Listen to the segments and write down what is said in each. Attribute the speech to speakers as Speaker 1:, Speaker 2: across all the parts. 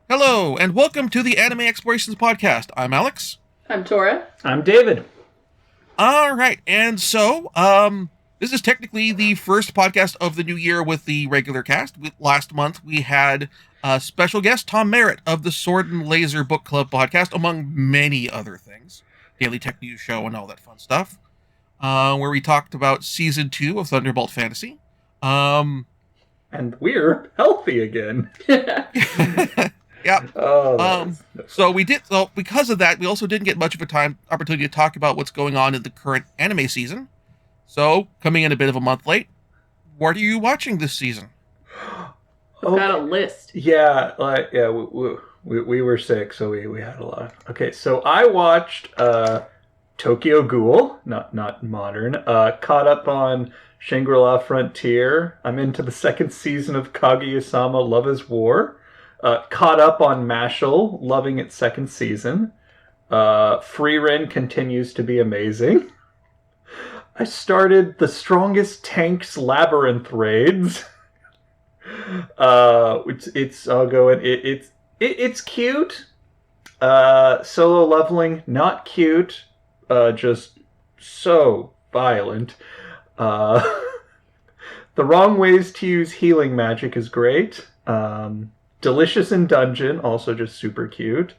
Speaker 1: Hello, and welcome to the Anime Explorations Podcast. I'm Alex.
Speaker 2: I'm Tora.
Speaker 3: I'm David.
Speaker 1: All right, and so, this is technically the first podcast of the new year with the regular cast. Last month, we had a special guest, Tom Merritt, of the Sword and Laser Book Club podcast, among many other things. Daily Tech News Show and all that fun stuff. Where we talked about Season 2 of Thunderbolt Fantasy.
Speaker 3: And we're healthy again.
Speaker 1: Yeah.
Speaker 3: Oh,
Speaker 1: So because of that, we also didn't get much of a opportunity to talk about what's going on in the current anime season. So, coming in a bit of a month late, what are you watching this season?
Speaker 2: I've got a list.
Speaker 3: Yeah, we were sick, so we had a lot. Okay, so I watched Tokyo Ghoul, not modern. Caught up on Shangri-La Frontier. I'm into the second season of Kaguya-sama Love is War. Caught up on Mashal, loving its second season. Frieren continues to be amazing. I started The Strongest Tanks Labyrinth raids. It's all going. It's cute. Solo leveling, not cute. Just so violent. The wrong ways to use healing magic is great. Delicious in Dungeon, also just super cute.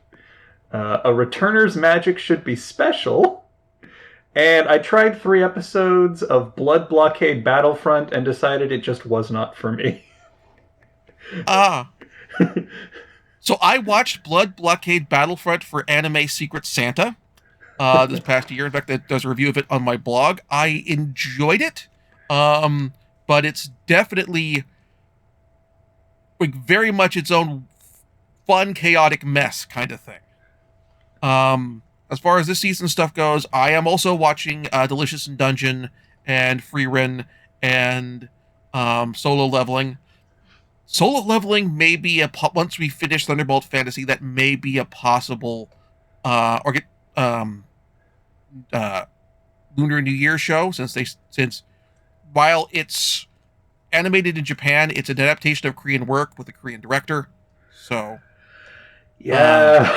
Speaker 3: A Returner's magic should be special. And I tried 3 episodes of Blood Blockade Battlefront and decided it just was not for me.
Speaker 1: So I watched Blood Blockade Battlefront for Anime Secret Santa this past year. In fact, there's a review of it on my blog. I enjoyed it, but it's definitely very much its own fun, chaotic mess kind of thing. As far as this season stuff goes, I am also watching Delicious in Dungeon and Frieren and Solo Leveling. Solo Leveling may be once we finish Thunderbolt Fantasy, that may be a possible Lunar New Year show, since while it's animated in Japan, it's an adaptation of Korean work with a Korean director. So
Speaker 3: yeah.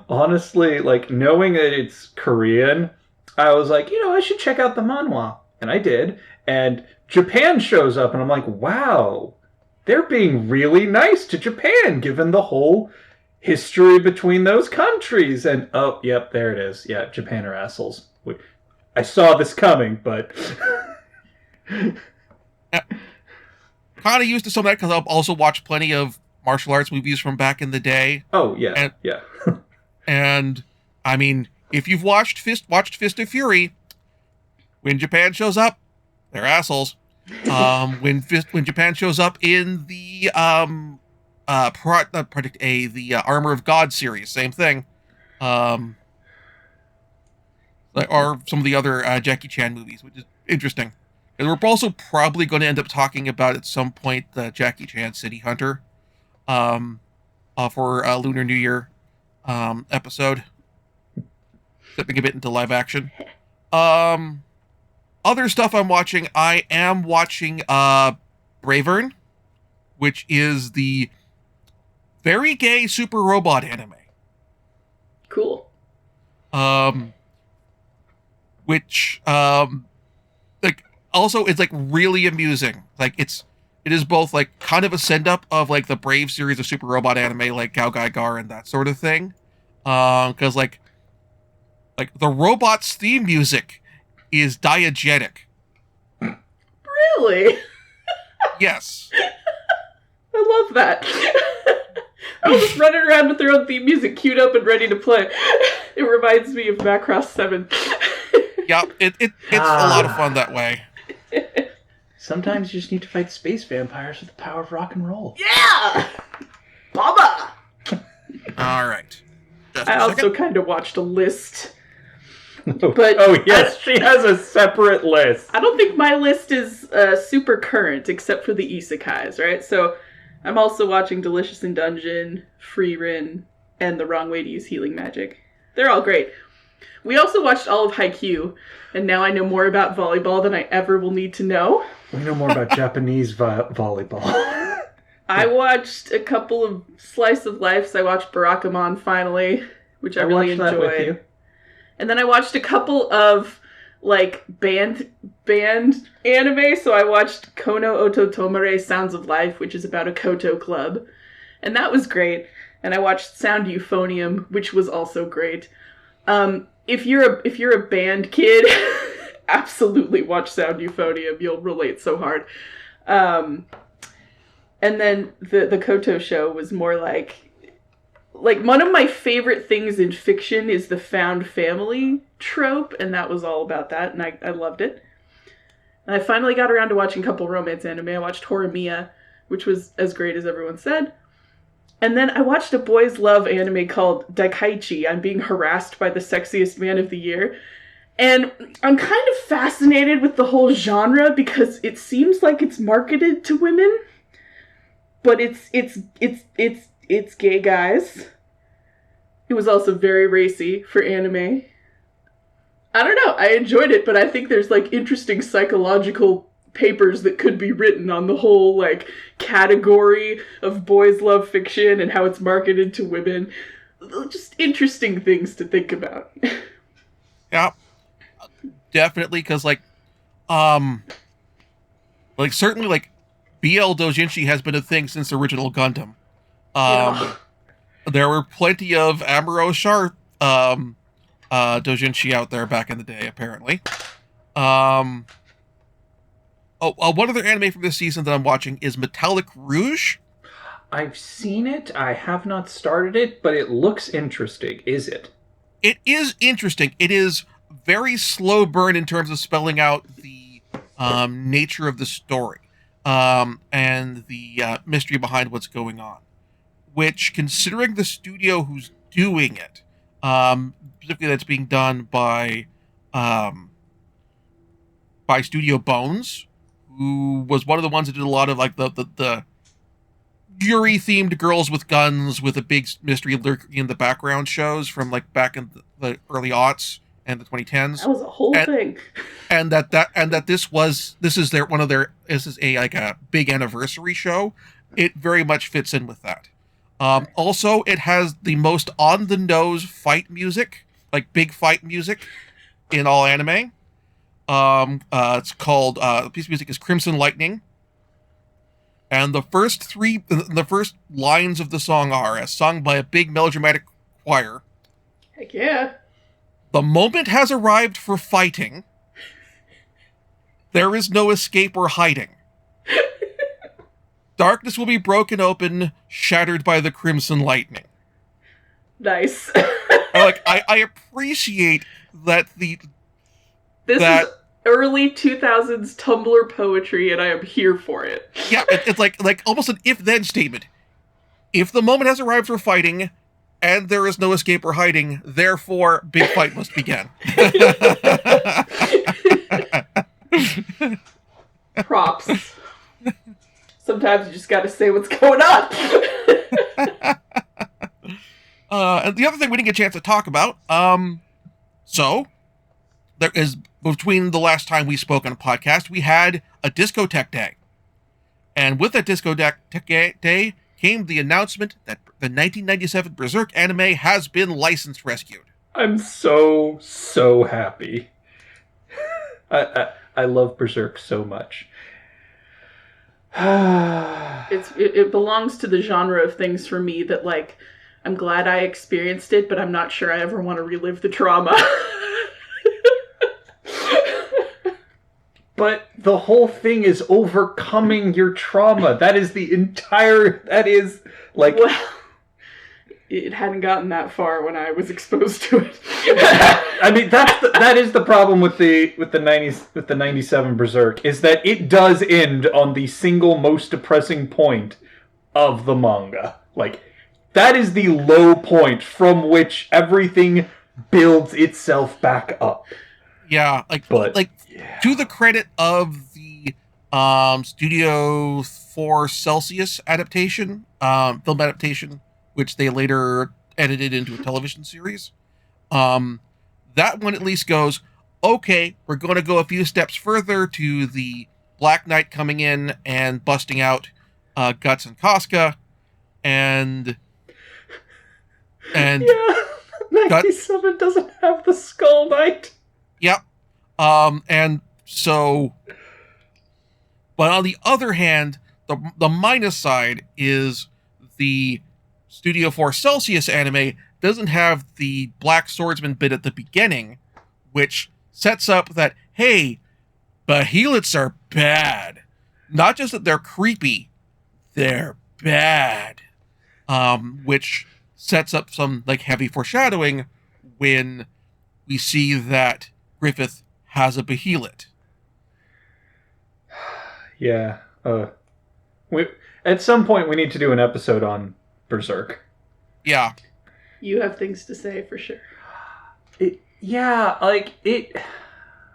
Speaker 3: Honestly, knowing that it's Korean, I was like, I should check out the manhwa. And I did. And Japan shows up, and I'm like, wow, they're being really nice to Japan, given the whole history between those countries. And, oh, yep, there it is. Yeah, Japan are assholes. I saw this coming, but...
Speaker 1: Kind of used to some of that, because I'll also watch plenty of martial arts movies from back in the day.
Speaker 3: Oh, yeah, yeah.
Speaker 1: And, I mean, if you've watched Fist of Fury, when Japan shows up, they're assholes. When Japan shows up in the Project A, the Armor of God series, same thing. Or some of the other Jackie Chan movies, which is interesting. And we're also probably going to end up talking about at some point the Jackie Chan City Hunter for Lunar New Year episode, stepping a bit into live action. Other stuff I'm watching, I am watching Bravern, which is the very gay super robot anime.
Speaker 2: Cool.
Speaker 1: Which also it's really amusing. It is both kind of a send up of the Brave series of super robot anime like Gao Gai Gar and that sort of thing. Because the robot's theme music is diegetic.
Speaker 2: Really?
Speaker 1: Yes.
Speaker 2: I love that. I was just running around with their own theme music queued up and ready to play. It reminds me of Macross 7.
Speaker 1: Yeah, it's a lot of fun that way.
Speaker 3: Sometimes you just need to fight space vampires with the power of rock and roll.
Speaker 2: Yeah! Baba!
Speaker 1: All right.
Speaker 2: I also kind of watched a list.
Speaker 3: But oh, yes, she has a separate list.
Speaker 2: I don't think my list is super current, except for the isekais, right? So I'm also watching Delicious in Dungeon, Frieren, and The Wrong Way to Use Healing Magic. They're all great. We also watched all of Haikyuu, and now I know more about volleyball than I ever will need to know.
Speaker 3: We know more about Japanese volleyball.
Speaker 2: I watched a couple of slice of lives. I watched Barakamon finally, which I really
Speaker 3: watched that
Speaker 2: enjoyed.
Speaker 3: with you.
Speaker 2: And then I watched a couple of like band anime. So I watched Kono Ototomare Sounds of Life, which is about a koto club, and that was great. And I watched Sound Euphonium, which was also great. If you're a band kid, absolutely watch Sound Euphonium. You'll relate so hard. And then the Koto show was more like one of my favorite things in fiction is the found family trope, and that was all about that, and I loved it. And I finally got around to watching a couple romance anime. I watched Horimiya, which was as great as everyone said. And then I watched a boys' love anime called Daikaichi. I'm being harassed by the sexiest man of the year. And I'm kind of fascinated with the whole genre because it seems like it's marketed to women, but it's gay guys. It was also very racy for anime. I don't know, I enjoyed it, but I think there's like interesting psychological papers that could be written on the whole like category of boys love fiction and how it's marketed to women. Just interesting things to think about.
Speaker 1: Yeah, definitely, because certainly BL doujinshi has been a thing since the original Gundam. There were plenty of Amuro Char doujinshi out there back in the day, apparently. One other anime from this season that I'm watching is Metallic Rouge.
Speaker 3: I've seen it. I have not started it, but it looks interesting. Is it?
Speaker 1: It is interesting. It is very slow burn in terms of spelling out the nature of the story and the mystery behind what's going on. Which, considering the studio who's doing it, specifically that's being done by Studio Bones, who was one of the ones that did a lot of like the Yuri themed girls with guns with a big mystery lurking in the background shows from like back in the early aughts and the 2010s.
Speaker 2: That was a whole thing.
Speaker 1: And this is a big anniversary show. It very much fits in with that. Also, it has the most on-the-nose fight music, like big fight music, in all anime. It's called, the piece of music is Crimson Lightning. And the first lines of the song are, as sung by a big melodramatic choir.
Speaker 2: Heck yeah.
Speaker 1: The moment has arrived for fighting. There is no escape or hiding. Darkness will be broken open, shattered by the crimson lightning.
Speaker 2: Nice.
Speaker 1: I appreciate that
Speaker 2: This is early 2000s Tumblr poetry, and I am here for it.
Speaker 1: Yeah, it's like almost an if-then statement. If the moment has arrived for fighting, and there is no escape or hiding, therefore, big fight must begin.
Speaker 2: Props. Sometimes you just gotta say what's going on.
Speaker 1: And the other thing we didn't get a chance to talk about, so there is, between the last time we spoke on a podcast, we had a discotheque day. And with that discotheque day came the announcement that the 1997 Berserk anime has been license rescued.
Speaker 3: I'm so happy. I love Berserk so much.
Speaker 2: It belongs to the genre of things for me that, like, I'm glad I experienced it, but I'm not sure I ever want to relive the trauma.
Speaker 3: But the whole thing is overcoming your trauma. That is like...
Speaker 2: Well, it hadn't gotten that far when I was exposed to it.
Speaker 3: I mean, that is the problem with the 97 Berserk, is that it does end on the single most depressing point of the manga. Like, that is the low point from which everything builds itself back up.
Speaker 1: Yeah, to the credit of the Studio 4 Celsius adaptation, film adaptation, which they later edited into a television series, that one at least goes, okay, we're going to go a few steps further to the Black Knight coming in and busting out Guts and Casca, and
Speaker 3: Yeah, 97 doesn't have the Skull Knight.
Speaker 1: Yep. And so, but on the other hand, the minus side is the Studio 4 Celsius anime doesn't have the Black Swordsman bit at the beginning, which sets up that, hey, Behelots are bad. Not just that they're creepy, they're bad. Which sets up some like heavy foreshadowing when we see that Griffith has a Behelot.
Speaker 3: Yeah. We at some point we need to do an episode on Berserk.
Speaker 1: Yeah.
Speaker 2: You have things to say for sure.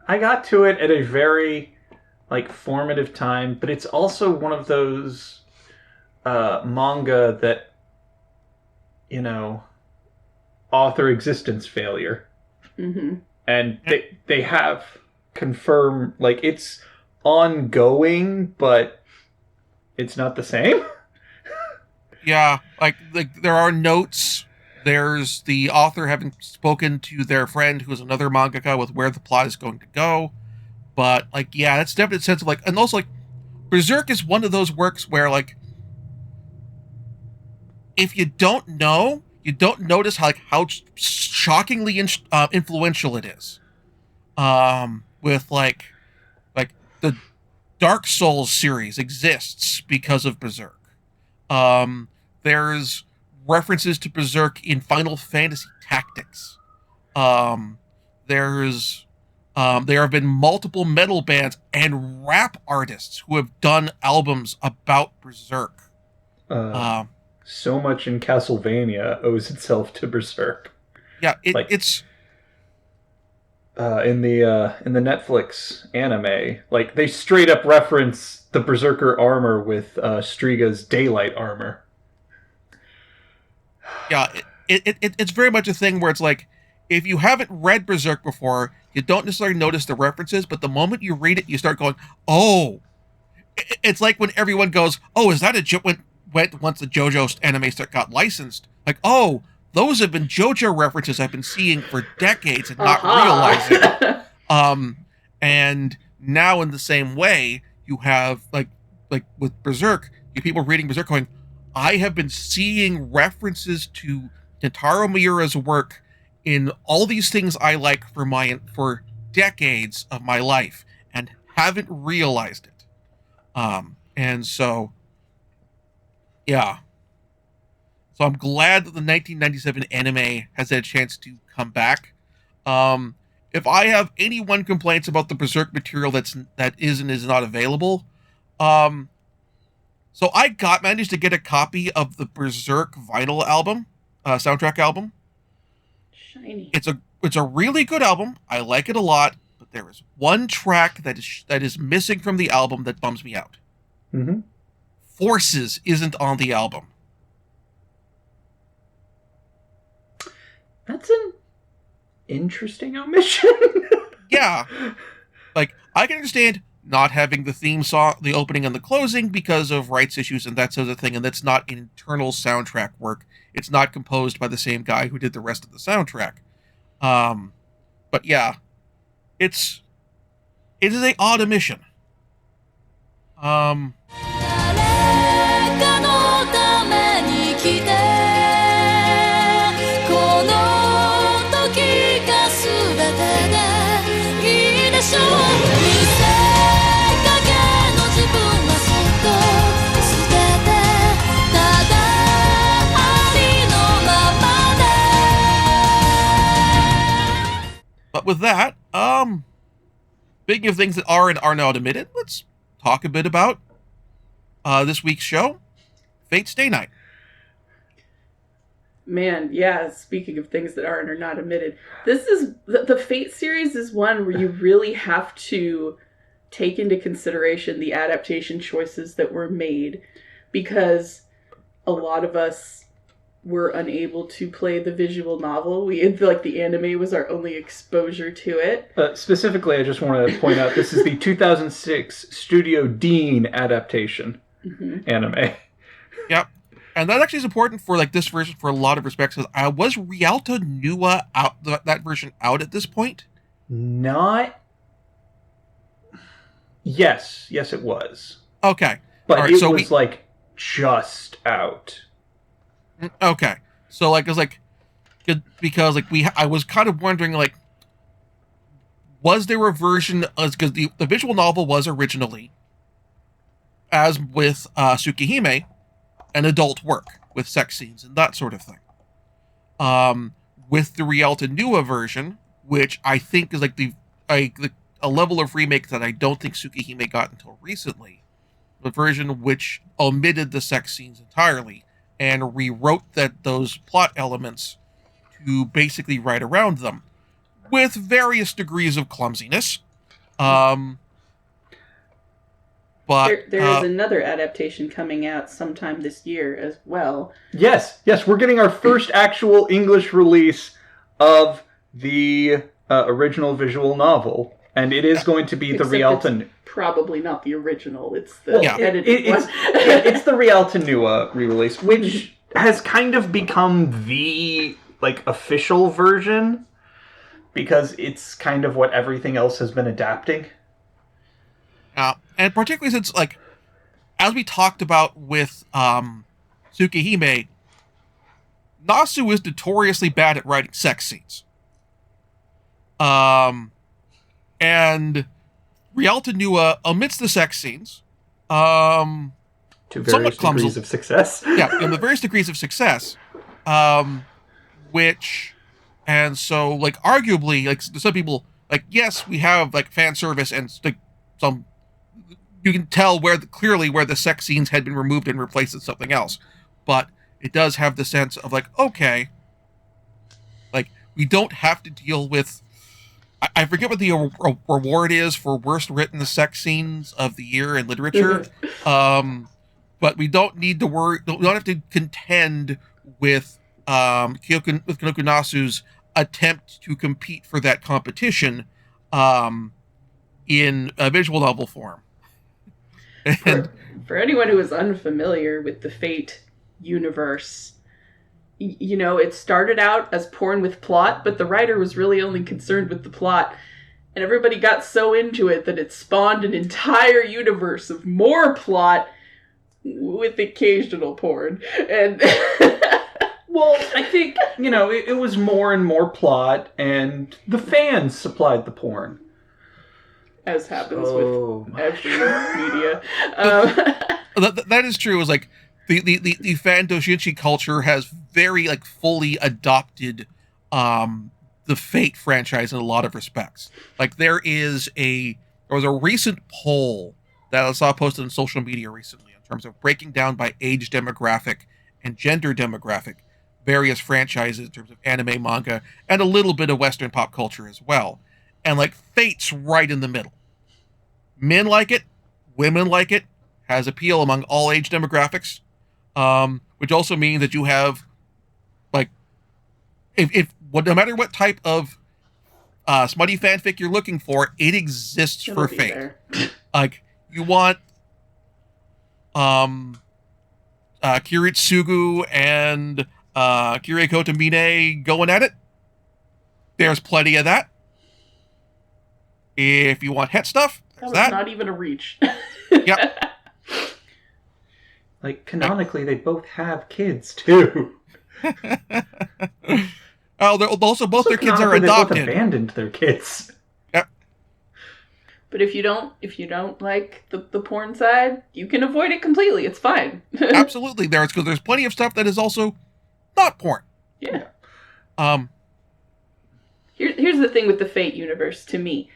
Speaker 3: I got to it at a very like formative time, but it's also one of those manga that, you know, author existence failure.
Speaker 2: Mm-hmm.
Speaker 3: And they have confirmed, like, it's ongoing, but it's not the same.
Speaker 1: Yeah, like there are notes. There's the author having spoken to their friend who's another mangaka with where the plot is going to go. But like, yeah, that's definitely a sense of like, and also like, Berserk is one of those works where like, if you don't know, you don't notice how shockingly influential it is. With like the Dark Souls series exists because of Berserk. There's references to Berserk in Final Fantasy Tactics. There have been multiple metal bands and rap artists who have done albums about Berserk.
Speaker 3: So much in Castlevania owes itself to Berserk.
Speaker 1: Yeah, it's
Speaker 3: in the Netflix anime, like they straight up reference the Berserker armor with Striga's daylight armor.
Speaker 1: Yeah, it's very much a thing where it's like, if you haven't read Berserk before, you don't necessarily notice the references, but the moment you read it, you start going, oh. It's like when everyone goes, oh, is that once the JoJo anime got licensed, like, oh, those have been JoJo references I've been seeing for decades and not realizing. And now in the same way, you have like with Berserk, you have people reading Berserk going, I have been seeing references to Kentaro Miura's work in all these things I like for decades of my life and haven't realized it. And so, yeah. So I'm glad that the 1997 anime has had a chance to come back. If I have anyone complaints about the Berserk material that is and is not available, so I managed to get a copy of the Berserk vinyl album, soundtrack album.
Speaker 2: Shiny.
Speaker 1: It's a really good album. I like it a lot, but there is one track that is missing from the album that bums me out.
Speaker 3: Mm-hmm.
Speaker 1: Forces isn't on the album.
Speaker 3: That's an interesting omission.
Speaker 1: Yeah. Like, I can understand not having the theme song, the opening and the closing because of rights issues and that sort of thing, and that's not internal soundtrack work. It's not composed by the same guy who did the rest of the soundtrack. But yeah, it is a odd omission. But with that, speaking of things that are and are not admitted, let's talk a bit about this week's show, Fate Stay Night.
Speaker 2: Man, yeah, speaking of things that are and are not admitted, this is the Fate series is one where you really have to take into consideration the adaptation choices that were made, because a lot of us were unable to play the visual novel. We like the anime was our only exposure to it.
Speaker 3: Specifically, I just want to point out this is the 2006 Studio Dean adaptation anime.
Speaker 1: Yep. And that actually is important for like this version for a lot of respects. Because was Rialto Nua out that version out at this point?
Speaker 3: Not. Yes, it was.
Speaker 1: Okay,
Speaker 3: but
Speaker 1: right,
Speaker 3: it was like just out.
Speaker 1: Okay, so like it was like because like I was kind of wondering like, was there a version because the visual novel was originally, as with Tsukihime, an adult work with sex scenes and that sort of thing. With the Rialto Nua version, which I think is like a level of remake that I don't think Tsukihime got until recently, the version which omitted the sex scenes entirely and rewrote those plot elements to basically write around them, with various degrees of clumsiness. But
Speaker 2: there is another adaptation coming out sometime this year as well.
Speaker 3: Yes, we're getting our first actual English release of the original visual novel, and it is going to be the Rialto.
Speaker 2: Probably not the original. It's the edited one.
Speaker 3: It's the Rialto Nua re-release, which has kind of become the like official version because it's kind of what everything else has been adapting.
Speaker 1: And particularly since, like, as we talked about with Tsukihime, Nasu is notoriously bad at writing sex scenes. And Rialto Nua omits the sex scenes.
Speaker 3: To various degrees of success.
Speaker 1: Yeah, in the various degrees of success. And so, like, arguably, like, some people, like, yes, we have, like, fan service and some... You can tell clearly where the sex scenes had been removed and replaced with something else. But it does have the sense of, like, okay, like, we don't have to deal with... I forget what the reward is for worst written sex scenes of the year in literature. But we don't need to worry... We don't have to contend with Kinoko Nasu's attempt to compete for that competition in a visual novel form.
Speaker 2: For anyone who is unfamiliar with the Fate universe, you know, it started out as porn with plot, but the writer was really only concerned with the plot. And everybody got so into it that it spawned an entire universe of more plot with occasional porn. And
Speaker 3: well, I think, you know, it was more and more plot, and the fans supplied the porn.
Speaker 2: As happens with every media.
Speaker 1: That is true. It was like the fan doujinshi culture has very like fully adopted the Fate franchise in a lot of respects. Like there was a recent poll that I saw posted on social media recently in terms of breaking down by age demographic and gender demographic various franchises in terms of anime, manga, and a little bit of Western pop culture as well. And like Fate's right in the middle. Men like it, women like it, has appeal among all age demographics, which also means that you have, like, no matter what type of smutty fanfic you're looking for, it exists for Fate. Like, you want Kiritsugu and Kirei Kotomine going at it? There's plenty of that. If you want het stuff,
Speaker 2: that was not even a reach.
Speaker 1: Yep.
Speaker 3: Like, canonically, they both have kids, too.
Speaker 1: Also, both their kids are adopted.
Speaker 3: They both abandoned their kids.
Speaker 1: Yep.
Speaker 2: But if you don't like the porn side, you can avoid it completely. It's fine.
Speaker 1: Absolutely. There's plenty of stuff that is also not porn.
Speaker 2: Yeah. Here's the thing with the Fate universe, to me.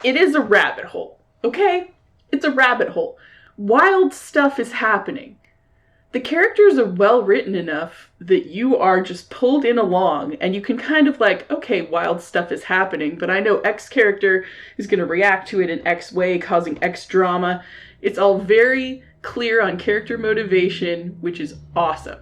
Speaker 2: It is a rabbit hole, okay? It's a rabbit hole. Wild stuff is happening. The characters are well written enough that you are just pulled in along, and you can kind of like, okay, wild stuff is happening, but I know X character is going to react to it in X way, causing X drama. It's all very clear on character motivation, which is awesome.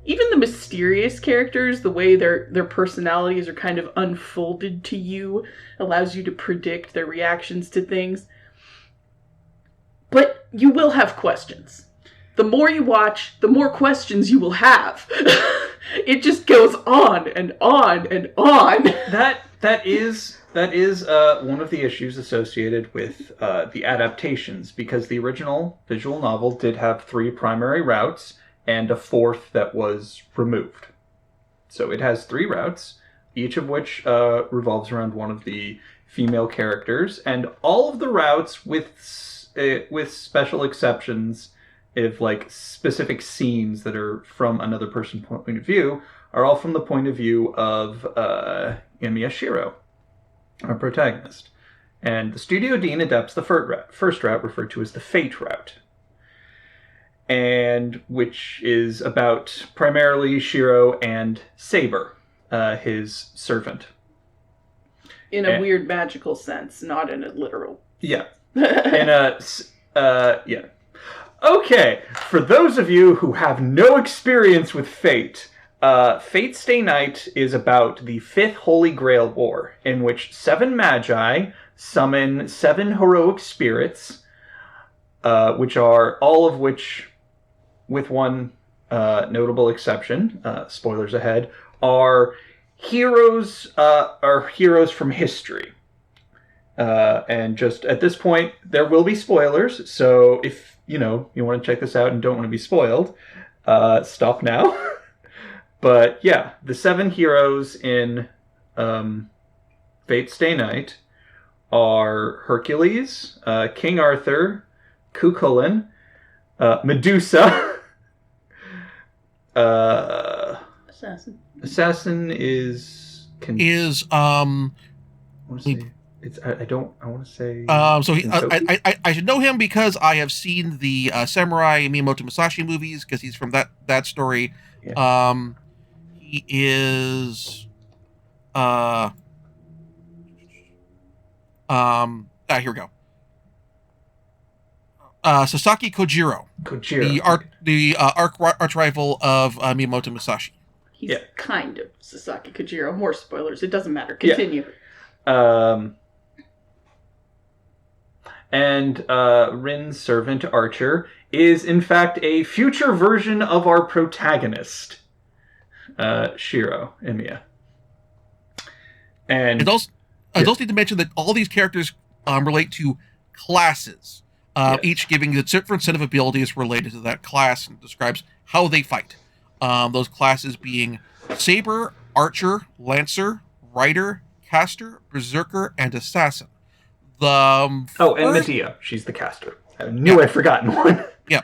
Speaker 2: even the mysterious characters, the way their personalities are kind of unfolded to you, allows you to predict their reactions to things. But you will have questions. The more you watch, the more questions you will have. It just goes on and on and on.
Speaker 3: That is one of the issues associated with the adaptations, because the original visual novel did have 3 primary routes and a 4th that was removed. So it has 3 routes, each of which revolves around one of the female characters, and all of the routes, with special exceptions, if like specific scenes that are from another person's point of view, are all from the point of view of Emiya Shiro, our protagonist. And the Studio Dean adapts the first route, referred to as the Fate route, and which is about primarily Shiro and Saber, his servant.
Speaker 2: In a weird magical sense, not in a literal.
Speaker 3: Yeah. Yeah. Okay, for those of you who have no experience with Fate, Fate Stay Night is about the 5th Holy Grail War, in which 7 magi summon 7 heroic spirits, which are all of which, with one notable exception, spoilers ahead, are heroes from history. And just at this point, there will be spoilers, so if you want to check this out and don't want to be spoiled, stop now. But yeah, the 7 heroes in Fate Stay Night are Hercules, King Arthur, Cuchulainn, Medusa. Assassin is I want to say. I want to say.
Speaker 1: So I should know him because I have seen the Samurai Miyamoto Musashi movies, because he's from that story.
Speaker 3: Yeah.
Speaker 1: He is. Here we go. Sasaki Kojiro. The arch rival of Miyamoto Musashi.
Speaker 2: He's kind of Sasaki Kojiro. More spoilers. It doesn't matter. Continue.
Speaker 3: And Rin's servant, Archer, is in fact a future version of our protagonist, Shiro, Emiya. And
Speaker 1: I also need to mention that all these characters relate to classes, each giving a different set of abilities related to that class, and describes how they fight. Those classes being Saber, Archer, Lancer, Rider, Caster, Berserker, and Assassin. And
Speaker 3: Medea. She's the caster. I knew I'd forgotten one.
Speaker 1: Yeah.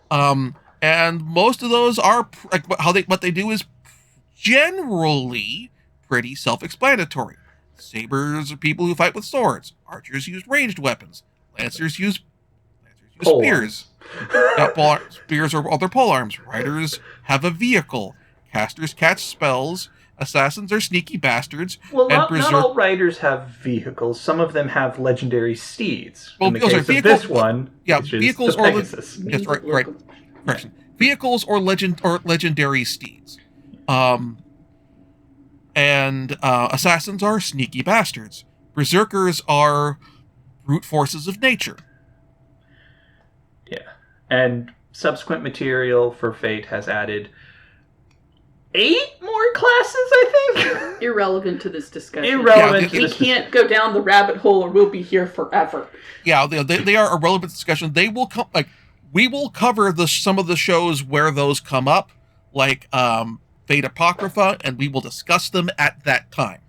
Speaker 1: And most of those are what they do is generally pretty self-explanatory. Sabers are people who fight with swords. Archers use ranged weapons. Lancers use spears. Spears or other polearms. Riders have a vehicle. Casters catch spells. Assassins are sneaky bastards.
Speaker 3: Well, not all riders have vehicles. Some of them have legendary steeds.
Speaker 1: Well,
Speaker 3: in the case of this one,
Speaker 1: vehicles
Speaker 3: or
Speaker 1: Pegasus. Yes, right. Correction. Vehicles or legendary steeds. And assassins are sneaky bastards. Berserkers are brute forces of nature.
Speaker 3: Yeah. And subsequent material for Fate has added 8 more classes, I think.
Speaker 2: Irrelevant to this discussion.
Speaker 3: We
Speaker 2: can't go down the rabbit hole, or we'll be here forever.
Speaker 1: Yeah, they are a relevant discussion. They will come. We will cover some of the shows where those come up, like Fate Apocrypha, and we will discuss them at that time.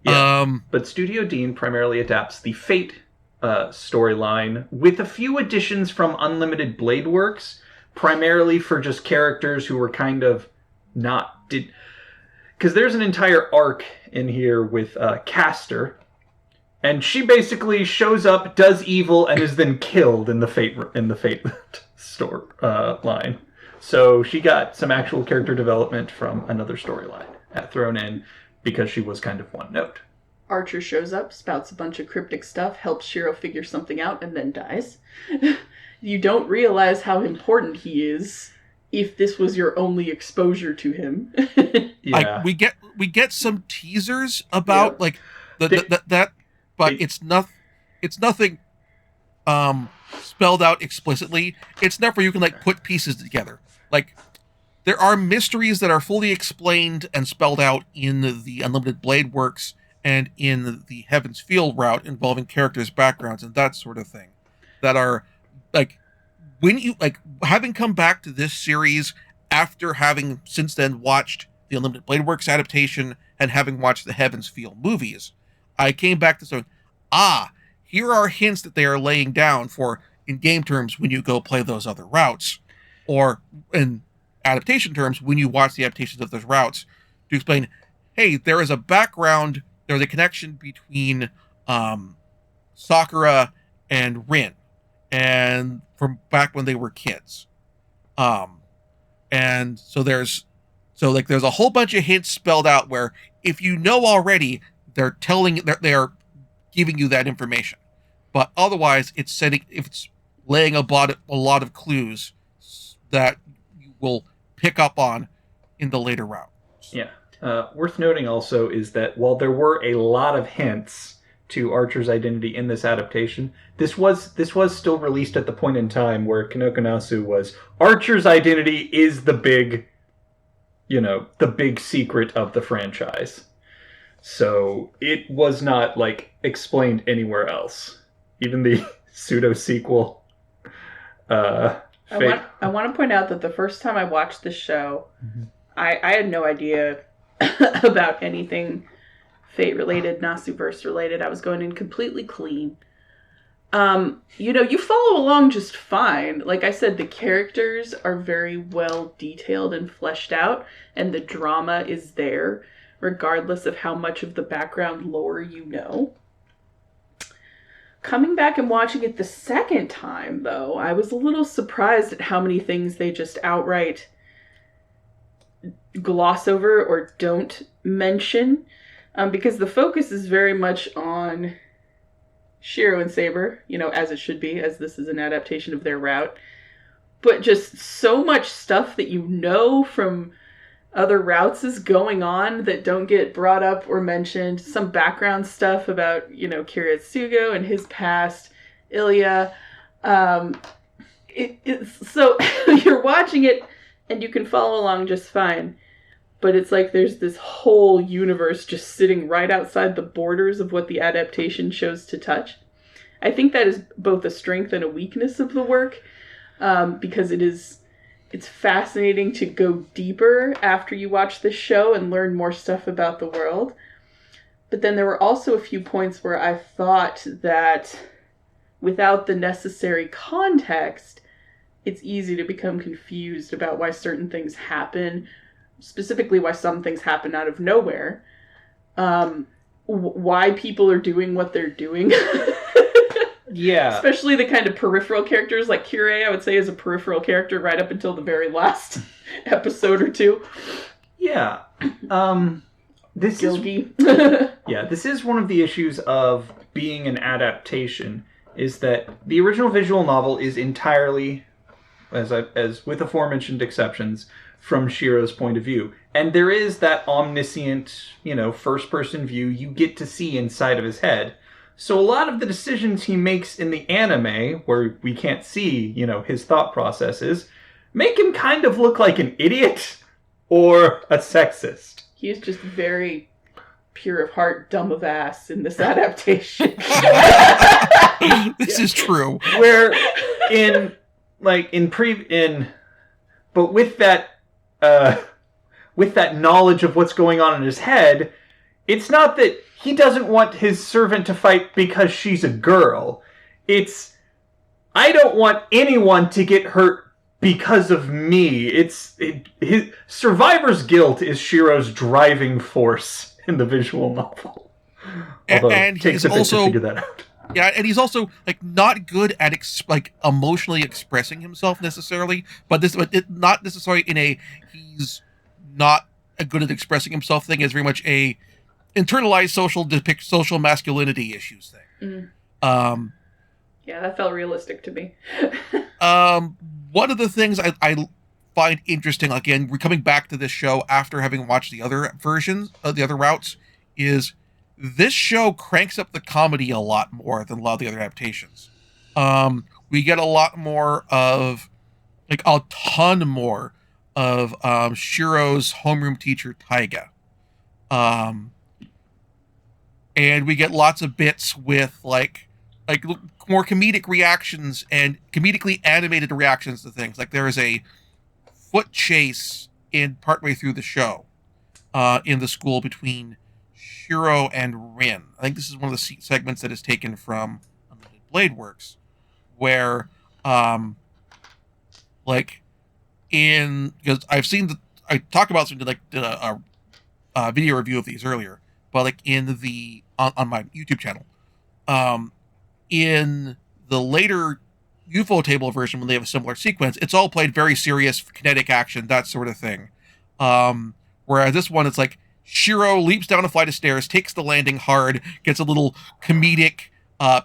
Speaker 3: But Studio Dean primarily adapts the Fate storyline with a few additions from Unlimited Blade Works, primarily for just characters who were kind of because there's an entire arc in here with Caster, and she basically shows up, does evil, and is then killed in the Fate line. So she got some actual character development from another storyline thrown in because she was kind of one note.
Speaker 2: Archer shows up, spouts a bunch of cryptic stuff, helps Shiro figure something out, and then dies. You don't realize how important he is if this was your only exposure to him.
Speaker 3: Yeah.
Speaker 1: we get some teasers about like that, but it's nothing spelled out explicitly. It's enough where you can like put pieces together. Like there are mysteries that are fully explained and spelled out in the Unlimited Blade works and in the Heaven's Feel route involving characters' backgrounds and that sort of thing. That are like when you like having come back to this series after having since then watched the Unlimited Blade Works adaptation and having watched the Heaven's Feel movies, I came back to saying, here are hints that they are laying down for in game terms when you go play those other routes, or in adaptation terms when you watch the adaptations of those routes to explain, hey, there is a background, there's a connection between Sakura and Rin, and from back when they were kids. And so there's a whole bunch of hints spelled out where if you know already, they're giving you that information. But otherwise, it's laying a lot of clues that you will pick up on in the later route.
Speaker 3: Yeah. Worth noting also is that while there were a lot of hints to Archer's identity in this adaptation, this was still released at the point in time where Kanokonasu was Archer's identity is the big secret of the franchise. So it was not like explained anywhere else. Even the pseudo sequel.
Speaker 2: I want to point out that the first time I watched this show, I had no idea about anything Fate related, Nasuverse related. I was going in completely clean. You follow along just fine. Like I said, the characters are very well detailed and fleshed out, and the drama is there, regardless of how much of the background lore you know. Coming back and watching it the second time, though, I was a little surprised at how many things they just outright gloss over or don't mention, because the focus is very much on Shiro and Saber, as it should be, as this is an adaptation of their route. But just so much stuff that you know from other routes is going on that don't get brought up or mentioned. Some background stuff about, Kiritsugo and his past, Ilya. So you're watching it and you can follow along just fine. But it's like there's this whole universe just sitting right outside the borders of what the adaptation chose to touch. I think that is both a strength and a weakness of the work, because it's fascinating to go deeper after you watch this show and learn more stuff about the world. But then there were also a few points where I thought that without the necessary context, it's easy to become confused about why certain things happen, specifically why some things happen out of nowhere, why people are doing what they're doing.
Speaker 3: Yeah. Especially
Speaker 2: the kind of peripheral characters, like Kirei, I would say, is a peripheral character right up until the very last episode or two.
Speaker 3: Yeah. This is one of the issues of being an adaptation, is that the original visual novel is entirely, as with aforementioned exceptions, from Shiro's point of view. And there is that omniscient, first-person view you get to see inside of his head. So a lot of the decisions he makes in the anime, where we can't see, his thought processes, make him kind of look like an idiot or a sexist.
Speaker 2: He's just very pure of heart, dumb of ass in this adaptation.
Speaker 1: This is true.
Speaker 3: Where but with that knowledge of what's going on in his head, it's not that he doesn't want his servant to fight because she's a girl. It's, I don't want anyone to get hurt because of me. His survivor's guilt is Shiro's driving force in the visual novel. Although
Speaker 1: and
Speaker 3: it takes a bit to figure that out.
Speaker 1: Yeah, and he's also not good at emotionally expressing himself necessarily, but not necessarily in a he's not good at expressing himself thing. Is very much a internalized social masculinity issues thing.
Speaker 2: Yeah, that felt realistic to me.
Speaker 1: One of the things I find interesting, again, we're coming back to this show after having watched the other versions, the other routes, is this show cranks up the comedy a lot more than a lot of the other adaptations. We get a lot more of, like, a ton more of Shiro's homeroom teacher, Taiga. And we get lots of bits with, like more comedic reactions and comedically animated reactions to things. Like, there is a foot chase in partway through the show in the school between Shiro and Rin. I think this is one of the segments that is taken from Unlimited Blade Works, where because I've seen I talked about something, like, did a video review of these earlier, but like in the on my YouTube channel, in the later UFO table version, when they have a similar sequence, it's all played very serious, kinetic action, that sort of thing. Whereas this one, it's like Shiro leaps down a flight of stairs, takes the landing hard, gets a little comedic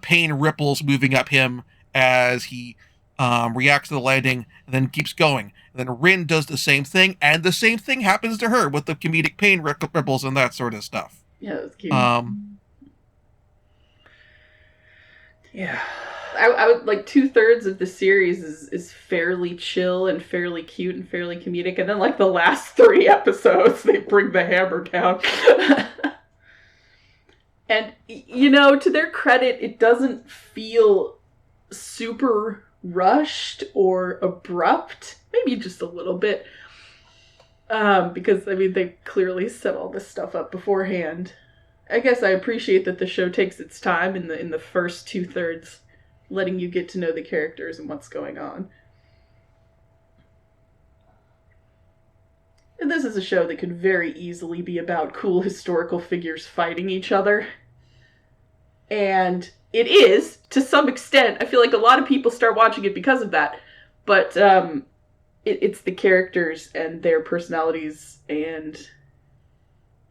Speaker 1: pain ripples moving up him as he reacts to the landing, and then keeps going. And then Rin does the same thing, and the same thing happens to her with the comedic pain ripples and that sort of stuff.
Speaker 2: Yeah, that's cute.
Speaker 3: Yeah.
Speaker 2: I would like 2/3 of the series is fairly chill and fairly cute and fairly comedic, and then like the last 3 episodes they bring the hammer down. And you know, to their credit, it doesn't feel super rushed or abrupt. Maybe just a little bit, because I mean they clearly set all this stuff up beforehand. I guess I appreciate that the show takes its time in the first 2/3, letting you get to know the characters and what's going on. And this is a show that could very easily be about cool historical figures fighting each other. And it is, to some extent. I feel like a lot of people start watching it because of that. But it's the characters and their personalities, and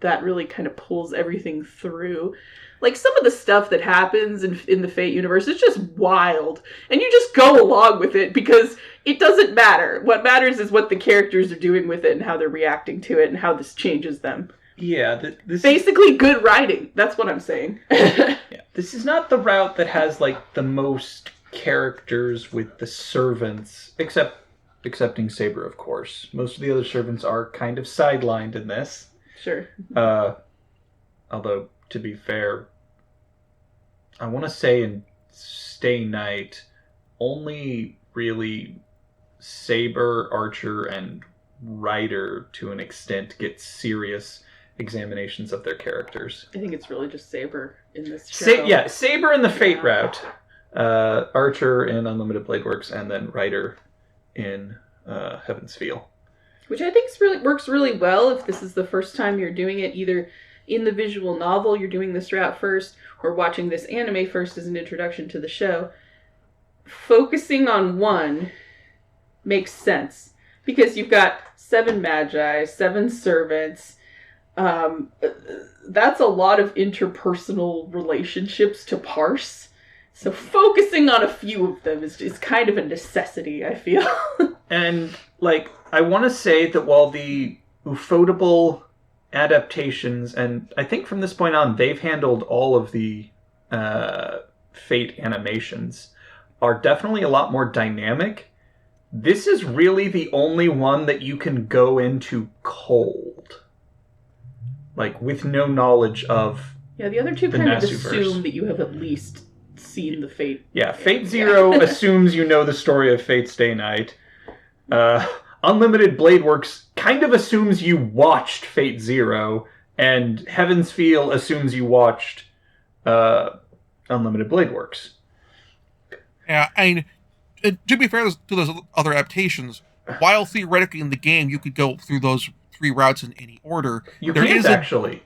Speaker 2: that really kind of pulls everything through. Like, some of the stuff that happens in the Fate universe is just wild. And you just go along with it because it doesn't matter. What matters is what the characters are doing with it and how they're reacting to it and how this changes them.
Speaker 3: Yeah, this
Speaker 2: basically good writing. That's what I'm saying.
Speaker 3: Yeah. This is not the route that has, like, the most characters with the servants, excepting Saber, of course. Most of the other servants are kind of sidelined in this.
Speaker 2: Sure.
Speaker 3: Although, to be fair, I want to say in Stay Night, only really Saber, Archer, and Ryder, to an extent, get serious examinations of their characters.
Speaker 2: I think it's really just Saber in this show.
Speaker 3: Saber in the Fate route, Archer in Unlimited Blade Works, and then Ryder in Heaven's Feel.
Speaker 2: Which I think works really well if this is the first time you're doing it, either in the visual novel, you're doing this route first, or watching this anime first as an introduction to the show. Focusing on one makes sense, because you've got 7 magi, 7 servants. That's a lot of interpersonal relationships to parse. So focusing on a few of them is kind of a necessity, I feel.
Speaker 3: And, like, I want to say that while the Ufotable adaptations, and I think from this point on they've handled all of the Fate animations, are definitely a lot more dynamic, this is really the only one that you can go into cold. Like, with no knowledge of
Speaker 2: the other two kind of assume that you have at least seen the Fate.
Speaker 3: Yeah, Fate Zero assumes you know the story of Fate Stay Night. Unlimited Blade Works kind of assumes you watched Fate Zero, and Heaven's Feel assumes you watched Unlimited Blade Works.
Speaker 1: Yeah, I mean, to be fair to those other adaptations, while theoretically in the game you could go through those 3 routes in any order,
Speaker 3: you can't actually.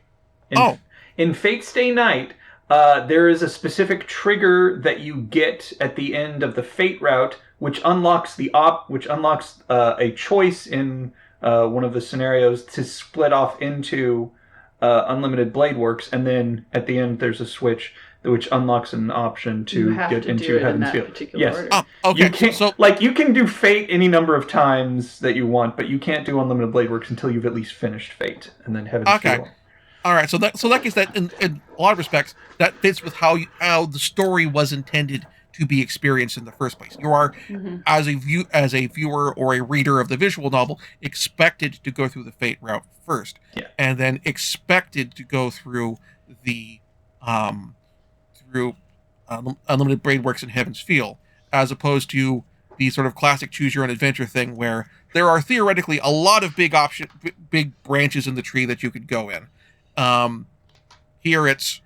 Speaker 3: In Fate Stay Night, there is a specific trigger that you get at the end of the Fate route, which unlocks a choice in one of the scenarios to split off into Unlimited Blade Works, and then at the end there's a switch which unlocks an option to get into Heaven's Field. Yes.
Speaker 2: Order.
Speaker 1: Okay.
Speaker 3: You can't,
Speaker 1: so
Speaker 3: you can do Fate any number of times that you want, but you can't do Unlimited Blade Works until you've at least finished Fate, and then Heaven's Field.
Speaker 1: All right. So that gets that in a lot of respects that fits with how the story was intended to be experienced in the first place. You are, as a viewer or a reader of the visual novel, expected to go through the Fate route first, and then expected to go through the Unlimited Blade Works and Heaven's Field, as opposed to the sort of classic choose your own adventure thing where there are theoretically a lot of big branches in the tree that you could go in. Here it's,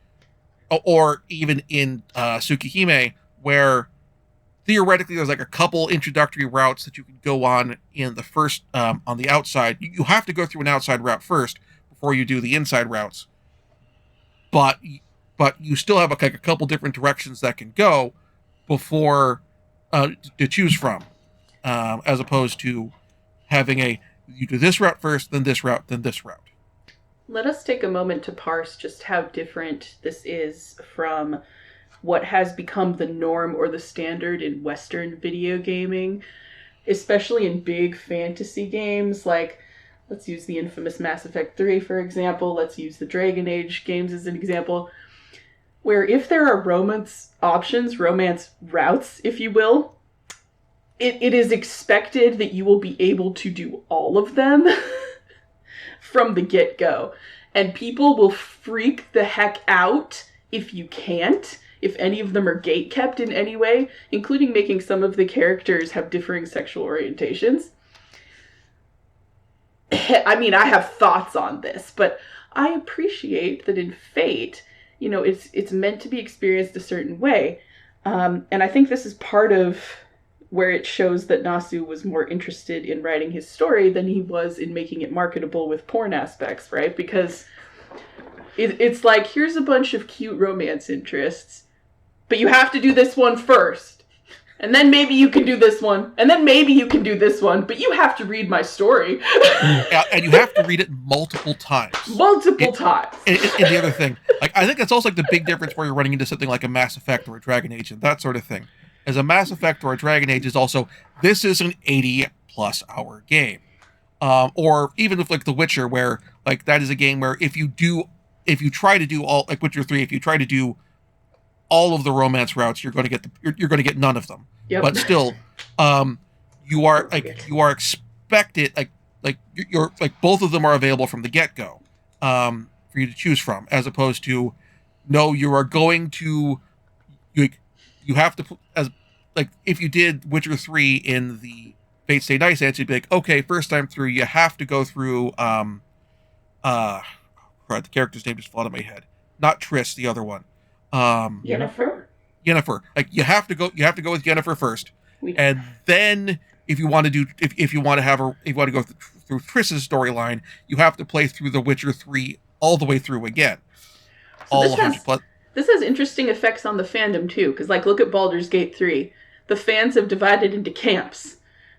Speaker 1: or even in Tsukihime, where theoretically there's like a couple introductory routes that you can go on in the first, on the outside. You have to go through an outside route first before you do the inside routes. But you still have a couple different directions that can go before to choose from, as opposed to having you do this route first, then this route, then this route.
Speaker 2: Let us take a moment to parse just how different this is from what has become the norm or the standard in Western video gaming, especially in big fantasy games. Like, let's use the infamous Mass Effect 3, for example. Let's use the Dragon Age games as an example, where if there are romance routes, if you will, it is expected that you will be able to do all of them from the get-go. And people will freak the heck out if you can't, if any of them are gate-kept in any way, including making some of the characters have differing sexual orientations. I mean, I have thoughts on this, but I appreciate that in Fate, it's meant to be experienced a certain way. And I think this is part of where it shows that Nasu was more interested in writing his story than he was in making it marketable with porn aspects, right? Because it's like, here's a bunch of cute romance interests, but you have to do this one first. And then maybe you can do this one. And then maybe you can do this one, but you have to read my story.
Speaker 1: And you have to read it multiple times.
Speaker 2: Multiple times.
Speaker 1: And the other thing, I think that's also the big difference where you're running into something like a Mass Effect or a Dragon Age and that sort of thing. As a Mass Effect or a Dragon Age is also, this is an 80-plus hour game. Or even with The Witcher, where that is a game where if you try to do all, Witcher 3, if you try to do all of the romance routes, you're going to get none of them.
Speaker 2: Yep.
Speaker 1: But still, you are expected you're both of them are available from the get-go for you to choose from, as opposed to no, you are going to you have to if you did Witcher 3 in the Fate Stay Nice answer, you'd be like, okay, first time through you have to go through the character's name just fell out of my head. Not Triss, the other one.
Speaker 2: Yennefer.
Speaker 1: You have to go with Yennefer first, and then if you want to go through Triss's storyline, you have to play through The Witcher 3 all the way through again.
Speaker 2: So this has interesting effects on the fandom too, because look at Baldur's Gate 3. The fans have divided into camps.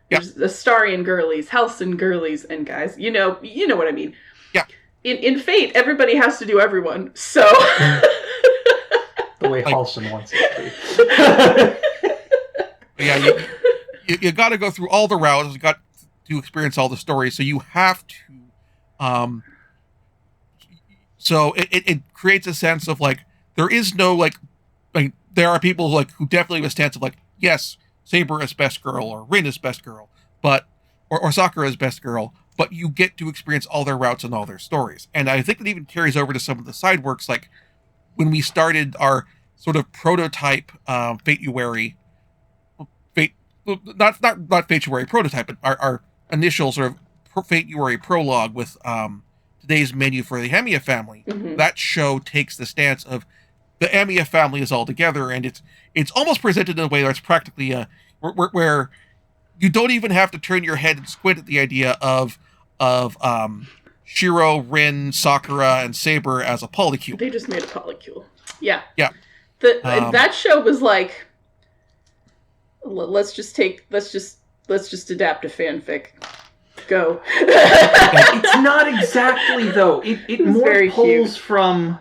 Speaker 2: There's the Astarian girlies, Halcyon girlies, and guys. You know what I mean.
Speaker 1: Yeah.
Speaker 2: In Fate, everybody has to do everyone. So
Speaker 3: the way Halcyon wants it to be.
Speaker 1: Yeah, you got to go through all the routes. You got to experience all the stories. So you have to. So it creates a sense of there is no there are people who definitely have a stance of yes, Saber is best girl or Rin is best girl, but or Sakura is best girl, but you get to experience all their routes and all their stories. And I think that even carries over to some of the side works, when we started our sort of prototype Fate-uary, not Fate-uary prototype, but our initial sort of Fate-uary prologue with today's menu for the Hemiya family.
Speaker 2: Mm-hmm.
Speaker 1: That show takes the stance of the Hemiya family is all together, and it's almost presented in a way that's practically where you don't even have to turn your head and squint at the idea of Shiro, Rin, Sakura, and Saber as a polycule.
Speaker 2: They just made a polycule. Yeah.
Speaker 1: Yeah.
Speaker 2: That show was let's just adapt a fanfic. Go.
Speaker 3: It's not exactly, though. It more pulls
Speaker 2: cute.
Speaker 3: from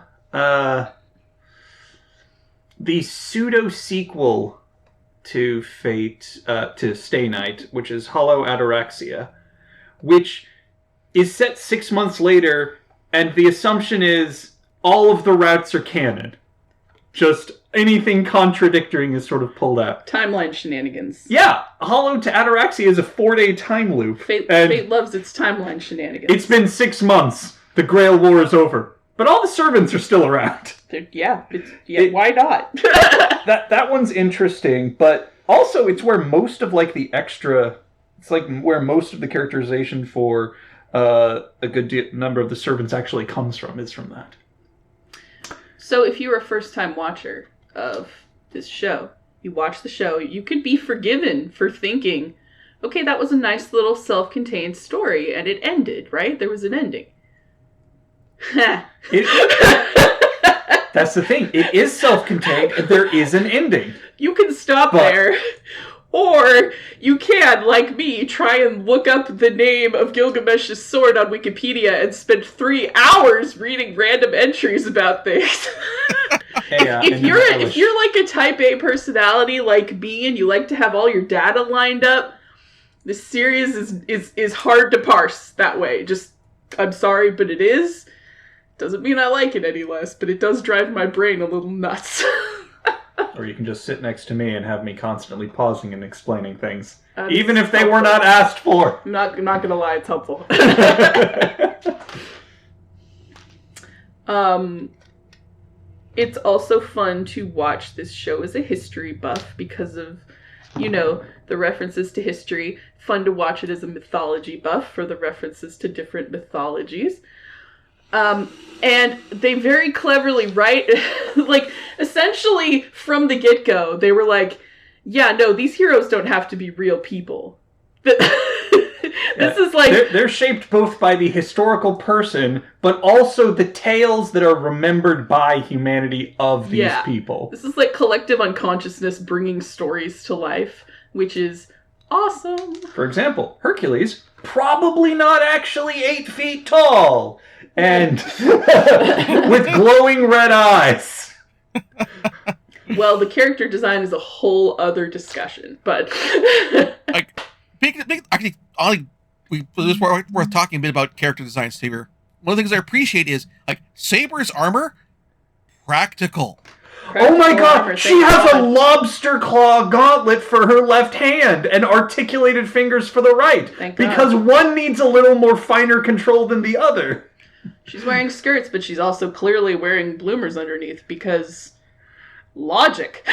Speaker 3: the pseudo-sequel to Fate, to Stay Night, which is Hollow Ataraxia, which is set 6 months later, and the assumption is all of the routes are canon. Just anything contradicting is sort of pulled out.
Speaker 2: Timeline shenanigans.
Speaker 3: Yeah, Hollow to Ataraxia is a 4-day time loop.
Speaker 2: Fate loves its timeline shenanigans.
Speaker 3: It's been 6 months. The Grail War is over. But all the servants are still around.
Speaker 2: Why not?
Speaker 3: that one's interesting, but also it's where most of like the extra... It's like where most of the characterization for a good number of the servants actually comes from, is from that.
Speaker 2: So if you were a first-time watcher of this show, you watch the show, you could be forgiven for thinking, okay, that was a nice little self-contained story, and it ended, right? There was an ending.
Speaker 3: That's the thing. It is self-contained, and there is an ending.
Speaker 2: You can stop there. Or you can, like me, try and look up the name of Gilgamesh's sword on Wikipedia and spend 3 hours reading random entries about things. If you're like a type A personality like me and you like to have all your data lined up, this series is hard to parse that way. Just, I'm sorry, but it is. Doesn't mean I like it any less, but it does drive my brain a little nuts.
Speaker 3: Or you can just sit next to me and have me constantly pausing and explaining things. Even if they were not asked for.
Speaker 2: I'm not going to lie, it's helpful. It's also fun to watch this show as a history buff because of, the references to history. Fun to watch it as a mythology buff for the references to different mythologies. And they very cleverly write, like, essentially from the get-go, they were like, yeah, no, these heroes don't have to be real people. This is like...
Speaker 3: They're shaped both by the historical person, but also the tales that are remembered by humanity of these people.
Speaker 2: This is like collective unconsciousness bringing stories to life, which is awesome.
Speaker 3: For example, Hercules, probably not actually 8 feet tall. And with glowing red eyes.
Speaker 2: Well, the character design is a whole other discussion, but
Speaker 1: it's worth talking a bit about character design, Saber. One of the things I appreciate is Saber's armor, practical.
Speaker 3: Oh my god, she has a lobster claw gauntlet for her left hand and articulated fingers for the right. Because one needs a little more finer control than the other.
Speaker 2: She's wearing skirts, but she's also clearly wearing bloomers underneath because logic.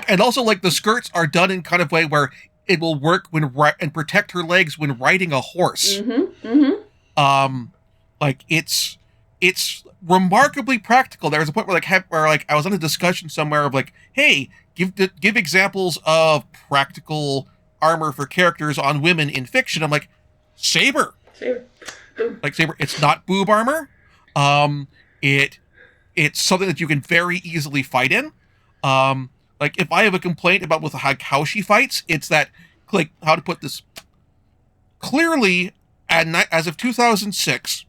Speaker 1: And also, the skirts are done in kind of way where it will work and protect her legs when riding a horse.
Speaker 2: Mm-hmm.
Speaker 1: It's remarkably practical. There was a point where I was on a discussion somewhere of hey, give examples of practical armor for characters on women in fiction. I'm like, Saber. Saber, it's not boob armor. It's something that you can very easily fight in. If I have a complaint about how she fights, it's that, how to put this? Clearly, as of 2006,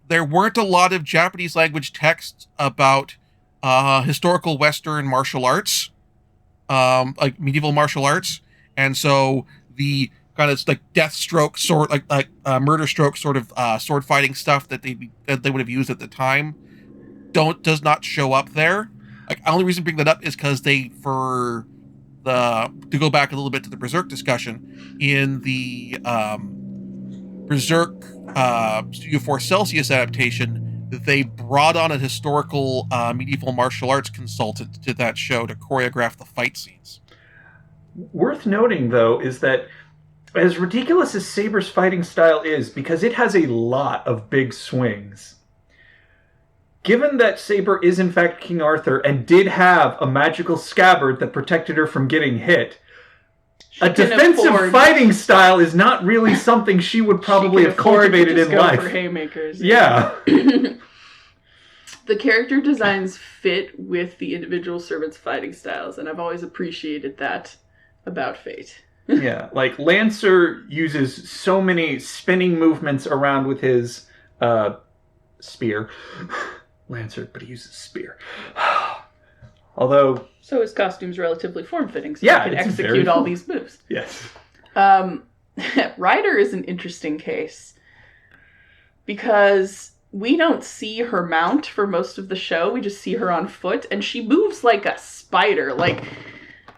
Speaker 1: there weren't a lot of Japanese language texts about historical Western martial arts, medieval martial arts, and so the kind of death stroke sort, murder stroke sort of sword fighting stuff that they would have used at the time does not show up there. The only reason I bring that up is because to go back a little bit to the Berserk discussion, in the Berserk Studio 4 Celsius adaptation, they brought on a historical medieval martial arts consultant to that show to choreograph the fight scenes.
Speaker 3: Worth noting, though, is that as ridiculous as Saber's fighting style is, because it has a lot of big swings, given that Saber is in fact King Arthur and did have a magical scabbard that protected her from getting hit, a defensive fighting style is not really something she would probably have cultivated in life.
Speaker 2: For haymakers.
Speaker 3: Yeah.
Speaker 2: The character designs fit with the individual servants' fighting styles, and I've always appreciated that about Fate.
Speaker 3: Yeah, like Lancer uses so many spinning movements around with his spear. Lancer, but he uses spear. Although,
Speaker 2: So his costume's relatively form-fitting, so
Speaker 3: Yeah,
Speaker 2: he can
Speaker 3: it's
Speaker 2: execute
Speaker 3: very
Speaker 2: all
Speaker 3: form-
Speaker 2: these moves.
Speaker 3: yes.
Speaker 2: Ryder is an interesting case because we don't see her mount for most of the show. We just see her on foot, and she moves like a spider. Like,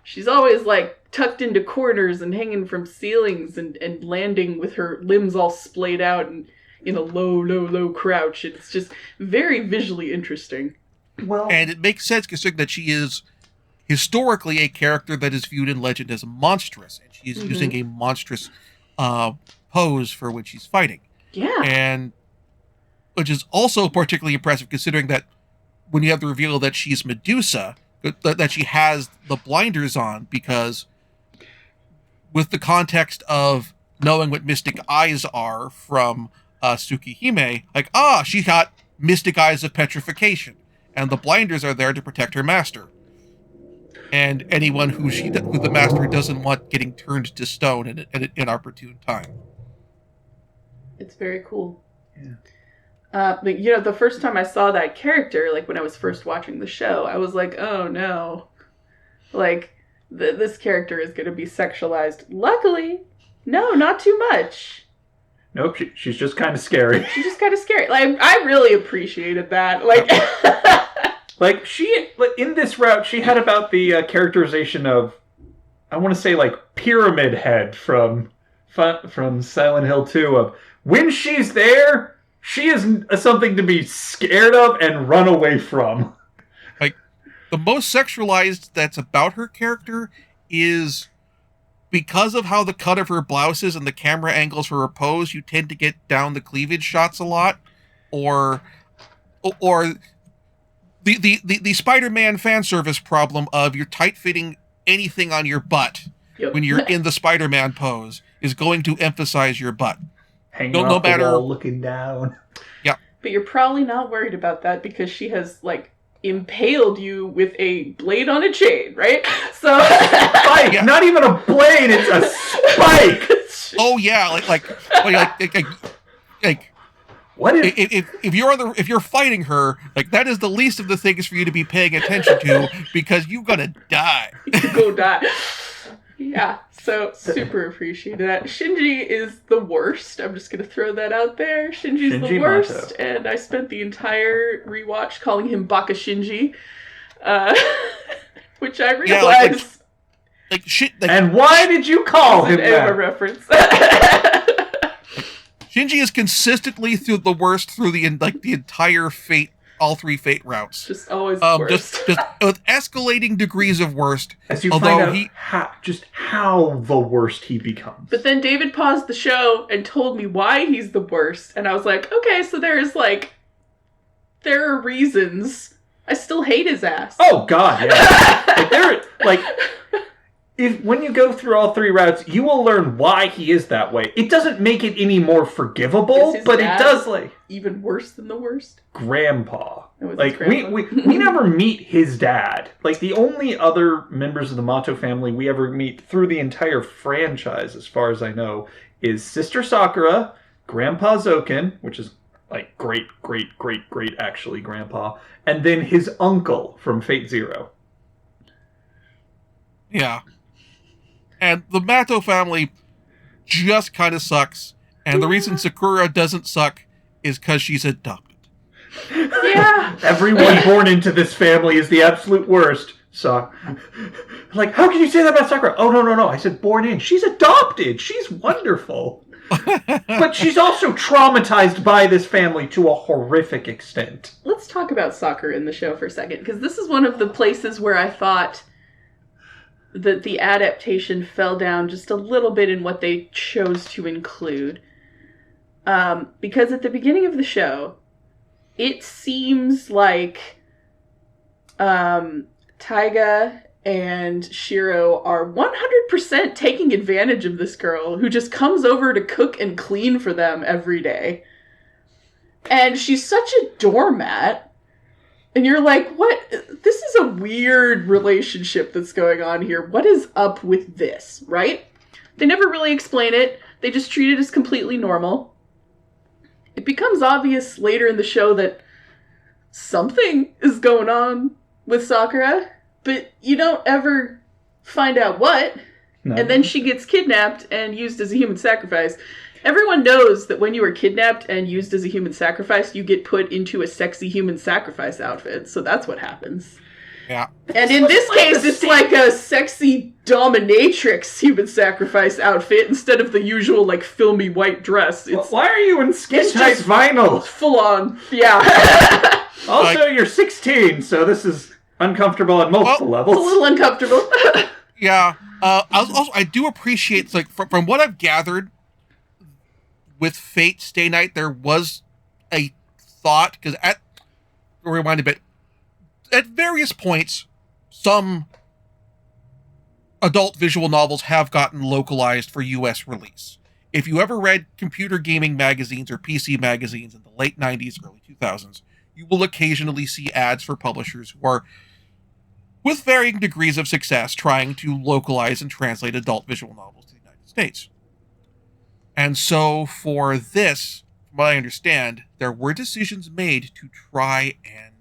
Speaker 2: she's always like tucked into corners and hanging from ceilings and landing with her limbs all splayed out and in a low crouch. It's just very visually interesting.
Speaker 3: Well,
Speaker 1: And it makes sense considering that she is historically a character that is viewed in legend as monstrous, and she's
Speaker 2: Mhm.
Speaker 1: using a monstrous pose for when she's fighting.
Speaker 2: Yeah.
Speaker 1: And which is also particularly impressive considering that when you have the reveal that she's Medusa, that she has the blinders on, because with the context of knowing what mystic eyes are from Tsukihime, like, she got mystic eyes of petrification, and the blinders are there to protect her master. And anyone who the master doesn't want getting turned to stone at an inopportune time.
Speaker 2: It's very cool.
Speaker 3: Yeah.
Speaker 2: But the first time I saw that character, like when I was first watching the show, I was like, oh no. Like, this character is going to be sexualized. Luckily, no, not too much.
Speaker 3: Nope, she's just kind of scary.
Speaker 2: She's just kind of scary. Like, I really appreciated that. Like,
Speaker 3: Like, in this route, she had about the characterization of, I want to say, like, Pyramid Head from Silent Hill 2 of, when she's there, she is something to be scared of and run away from.
Speaker 1: Like, the most sexualized that's about her character is because of how the cut of her blouse is and the camera angles for her pose, you tend to get down the cleavage shots a lot, or the Spider-Man fan service problem of you're tight-fitting anything on your butt
Speaker 2: Yep.
Speaker 1: when you're in the Spider-Man pose is going to emphasize your butt.
Speaker 3: Hanging
Speaker 1: No
Speaker 3: off the
Speaker 1: matter-
Speaker 3: wall, looking down.
Speaker 2: but you're probably not worried about that because she has, like, impaled you with a blade on a chain, right? So...
Speaker 3: Spike!
Speaker 1: Yeah.
Speaker 3: Not even a blade, it's a spike!
Speaker 1: Oh yeah, like
Speaker 3: What is...
Speaker 1: if you're fighting her, like, that is the least of the things for you to be paying attention to because you're gonna die.
Speaker 2: Go die. Yeah, so super appreciated that. Shinji is the worst. I'm just gonna throw that out there. Shinji's the
Speaker 3: Shinji
Speaker 2: worst,
Speaker 3: Mato.
Speaker 2: and I spent the entire rewatch calling him Baka Shinji, which I
Speaker 1: Yeah, like-
Speaker 2: realized
Speaker 1: Like shit. Like,
Speaker 3: And why did you call
Speaker 2: is
Speaker 3: him
Speaker 2: an Eva
Speaker 3: that?
Speaker 2: reference.
Speaker 1: Shinji is consistently through the worst through the entire Fate, all three Fate routes.
Speaker 2: Just always the worst.
Speaker 1: Just with escalating degrees of worst.
Speaker 3: As you
Speaker 1: Although
Speaker 3: find out how the worst he becomes.
Speaker 2: But then David paused the show and told me why he's the worst, and I was like, okay, so there are reasons. I still hate his ass.
Speaker 3: Oh God, yeah. When you go through all three routes, you will learn why he is that way. It doesn't make it any more forgivable,
Speaker 2: Is his
Speaker 3: but it
Speaker 2: dad
Speaker 3: does, like,
Speaker 2: even worse than the worst.
Speaker 3: Grandpa.
Speaker 2: It was
Speaker 3: Like,
Speaker 2: his grandpa.
Speaker 3: we never meet his dad. Like, the only other members of the Mato family we ever meet through the entire franchise, as far as I know, is Sister Sakura, Grandpa Zoken, which is like great actually grandpa, and then his uncle from Fate Zero.
Speaker 1: Yeah. And the Mato family just kind of sucks. And the reason Sakura doesn't suck is because she's adopted.
Speaker 2: Yeah.
Speaker 3: Everyone born into this family is the absolute worst. Like, how can you say that about Sakura? Oh, no. I said born in. She's adopted. She's wonderful. But she's also traumatized by this family to a horrific extent.
Speaker 2: Let's talk about soccer in the show for a second, because this is one of the places where I thought that the adaptation fell down just a little bit in what they chose to include. Because at the beginning of the show, it seems like Taiga and Shiro are 100% taking advantage of this girl who just comes over to cook and clean for them every day. And she's such a doormat. And you're like, what? This is a weird relationship that's going on here. What is up with this, right? They never really explain it. They just treat it as completely normal. It becomes obvious later in the show that something is going on with Sakura, but you don't ever find out what. No. And then she gets kidnapped and used as a human sacrifice. Everyone knows that when you are kidnapped and used as a human sacrifice, you get put into a sexy human sacrifice outfit. So that's what happens.
Speaker 1: Yeah.
Speaker 2: And in this case, it's like a sexy dominatrix human sacrifice outfit instead of the usual, like, filmy white dress.
Speaker 3: Well, why are you in skin-tight vinyl?
Speaker 2: Full on. Yeah.
Speaker 3: Also, you're 16, so this is uncomfortable on multiple levels.
Speaker 2: It's a little uncomfortable.
Speaker 1: Yeah. I do appreciate, like, from what I've gathered with Fate Stay Night, there was a thought, because rewind a bit, at various points, some adult visual novels have gotten localized for US release. If you ever read computer gaming magazines or PC magazines in the late 90s, early 2000s, you will occasionally see ads for publishers who are, with varying degrees of success, trying to localize and translate adult visual novels to the United States. And so for this, from what I understand, there were decisions made to try and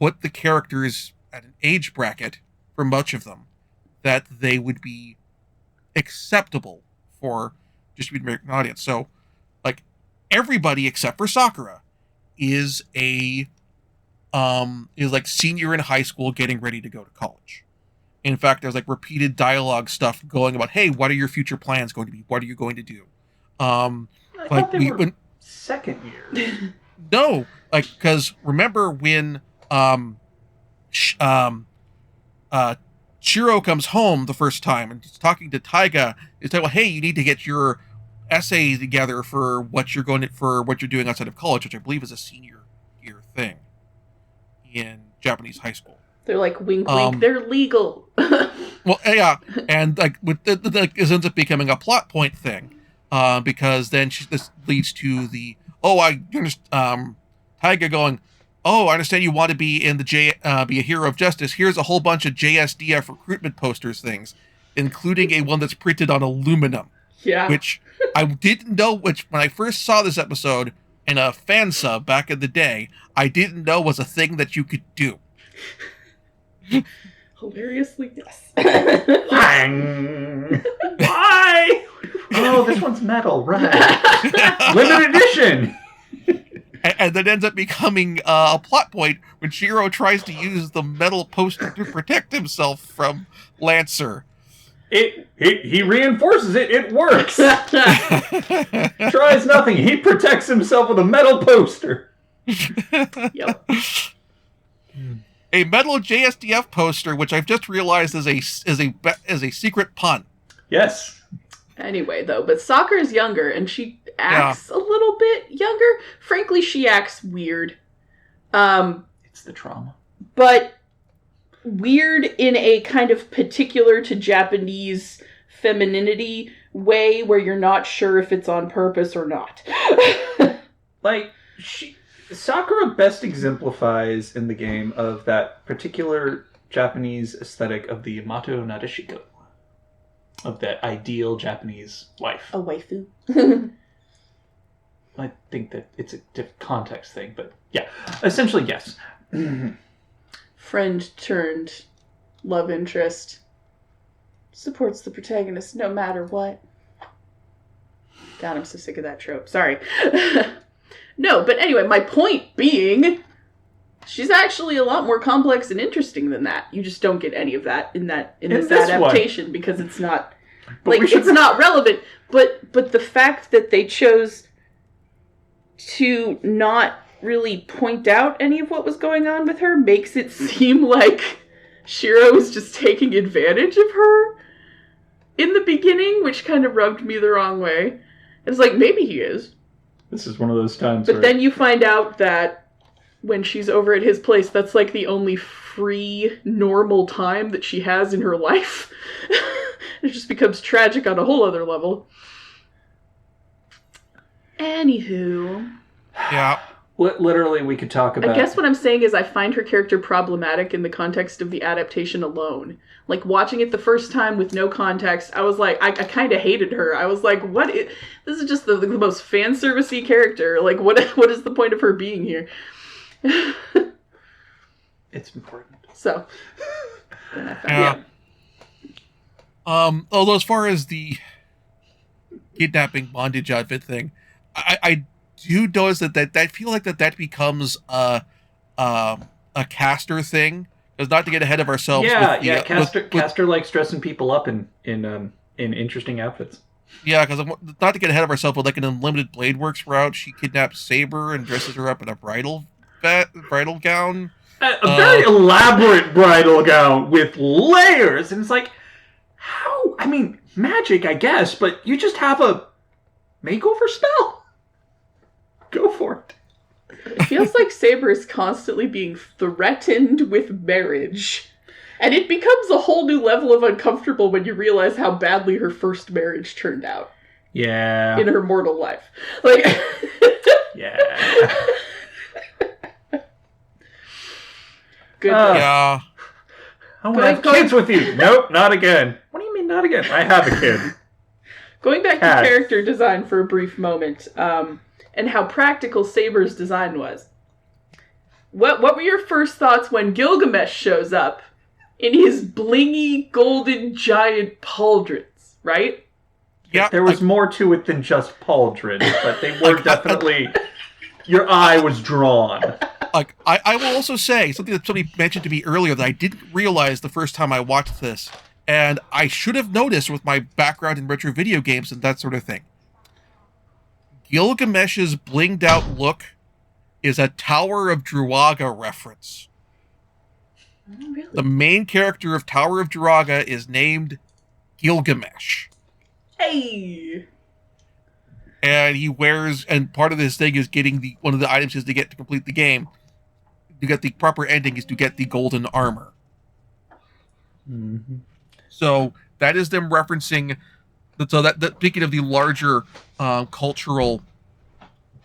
Speaker 1: put the characters at an age bracket, for much of them, that they would be acceptable for distributed American audience. So, like, everybody except for Sakura is like senior in high school getting ready to go to college. In fact, there's like repeated dialogue stuff going about, hey, what are your future plans going to be? What are you going to do?
Speaker 3: I thought they were second year.
Speaker 1: No, like, because remember when Shiro comes home the first time and he's talking to Taiga, he's talking about, hey, you need to get your essay together for what you're doing outside of college, which I believe is a senior year thing in Japanese high school.
Speaker 2: They're like, wink, wink, they're legal.
Speaker 1: Well, yeah, and like with it ends up becoming a plot point thing, because then this leads to the Taiga going, oh, I understand you want to be in the be a hero of justice. Here's a whole bunch of JSDF recruitment posters things, including a one that's printed on aluminum.
Speaker 2: Yeah.
Speaker 1: Which I didn't know, when I first saw this episode in a fan sub back in the day, I didn't know was a thing that you could do.
Speaker 2: Hilariously, yes.
Speaker 3: Why? Oh, this one's metal, right. Limited edition.
Speaker 1: And that ends up becoming a plot point when Shiro tries to use the metal poster to protect himself from Lancer.
Speaker 3: He reinforces it. It works. Tries nothing. He protects himself with a metal poster.
Speaker 2: Yep.
Speaker 1: A metal JSDF poster, which I've just realized is a secret pun.
Speaker 3: Yes.
Speaker 2: Anyway, though, but Sakura's younger, and she acts a little bit younger. Frankly, she acts weird.
Speaker 3: It's the trauma.
Speaker 2: But weird in a kind of particular to Japanese femininity way where you're not sure if it's on purpose or not.
Speaker 3: Like, Sakura best exemplifies in the game of that particular Japanese aesthetic of the Yamato Nadeshiko. Of that ideal Japanese wife.
Speaker 2: A waifu.
Speaker 3: I think that it's a different context thing, but yeah. Essentially, yes.
Speaker 2: Friend turned love interest. Supports the protagonist no matter what. God, I'm so sick of that trope. Sorry. No, but anyway, my point being, she's actually a lot more complex and interesting than that. You just don't get any of that in this adaptation because it's not it's not relevant. But the fact that they chose to not really point out any of what was going on with her makes it seem like Shiro was just taking advantage of her in the beginning, which kind of rubbed me the wrong way. It's like, maybe he is.
Speaker 3: This is one of those times
Speaker 2: But then you find out that when she's over at his place, that's like the only free, normal time that she has in her life. It just becomes tragic on a whole other level. Anywho.
Speaker 1: Yeah.
Speaker 3: Literally, we could talk about...
Speaker 2: I guess what I'm saying is I find her character problematic in the context of the adaptation alone. Like, watching it the first time with no context, I was like, I kind of hated her. I was like, this is just the most fan servicey character. Like, what is the point of her being here?
Speaker 3: It's important.
Speaker 2: So,
Speaker 1: yeah. Although as far as the kidnapping bondage outfit thing, I do notice that I feel like that becomes a caster thing. Because not to get ahead of ourselves.
Speaker 3: Caster likes dressing people up in interesting outfits.
Speaker 1: Yeah, because not to get ahead of ourselves, but like an Unlimited Blade Works route, she kidnaps Saber and dresses her up in a bridal gown.
Speaker 3: A very elaborate bridal gown with layers, and it's like, how? I mean, magic, I guess, but you just have a makeover spell. Go for it.
Speaker 2: It feels like Saber is constantly being threatened with marriage. And it becomes a whole new level of uncomfortable when you realize how badly her first marriage turned out.
Speaker 3: Yeah.
Speaker 2: In her mortal life. Like...
Speaker 3: yeah.
Speaker 2: Good.
Speaker 1: Yeah.
Speaker 3: I want to have kids with you. Nope, not again. What do you mean not again? I have a kid.
Speaker 2: Going back to character design for a brief moment, and how practical Saber's design was. What were your first thoughts when Gilgamesh shows up in his blingy golden giant pauldrons, right?
Speaker 1: Yeah.
Speaker 3: There was more to it than just pauldrons, but they were definitely... Your eye was drawn.
Speaker 1: Like, I will also say something that somebody mentioned to me earlier that I didn't realize the first time I watched this, and I should have noticed with my background in retro video games and that sort of thing. Gilgamesh's blinged out look is a Tower of Druaga reference.
Speaker 2: Oh, really?
Speaker 1: The main character of Tower of Druaga is named Gilgamesh.
Speaker 2: Hey!
Speaker 1: And he wears, and part of this thing is getting one of the items is to get to complete the game. To get the proper ending is to get the golden armor.
Speaker 3: Mm-hmm.
Speaker 1: So that is them referencing. So that speaking of the larger cultural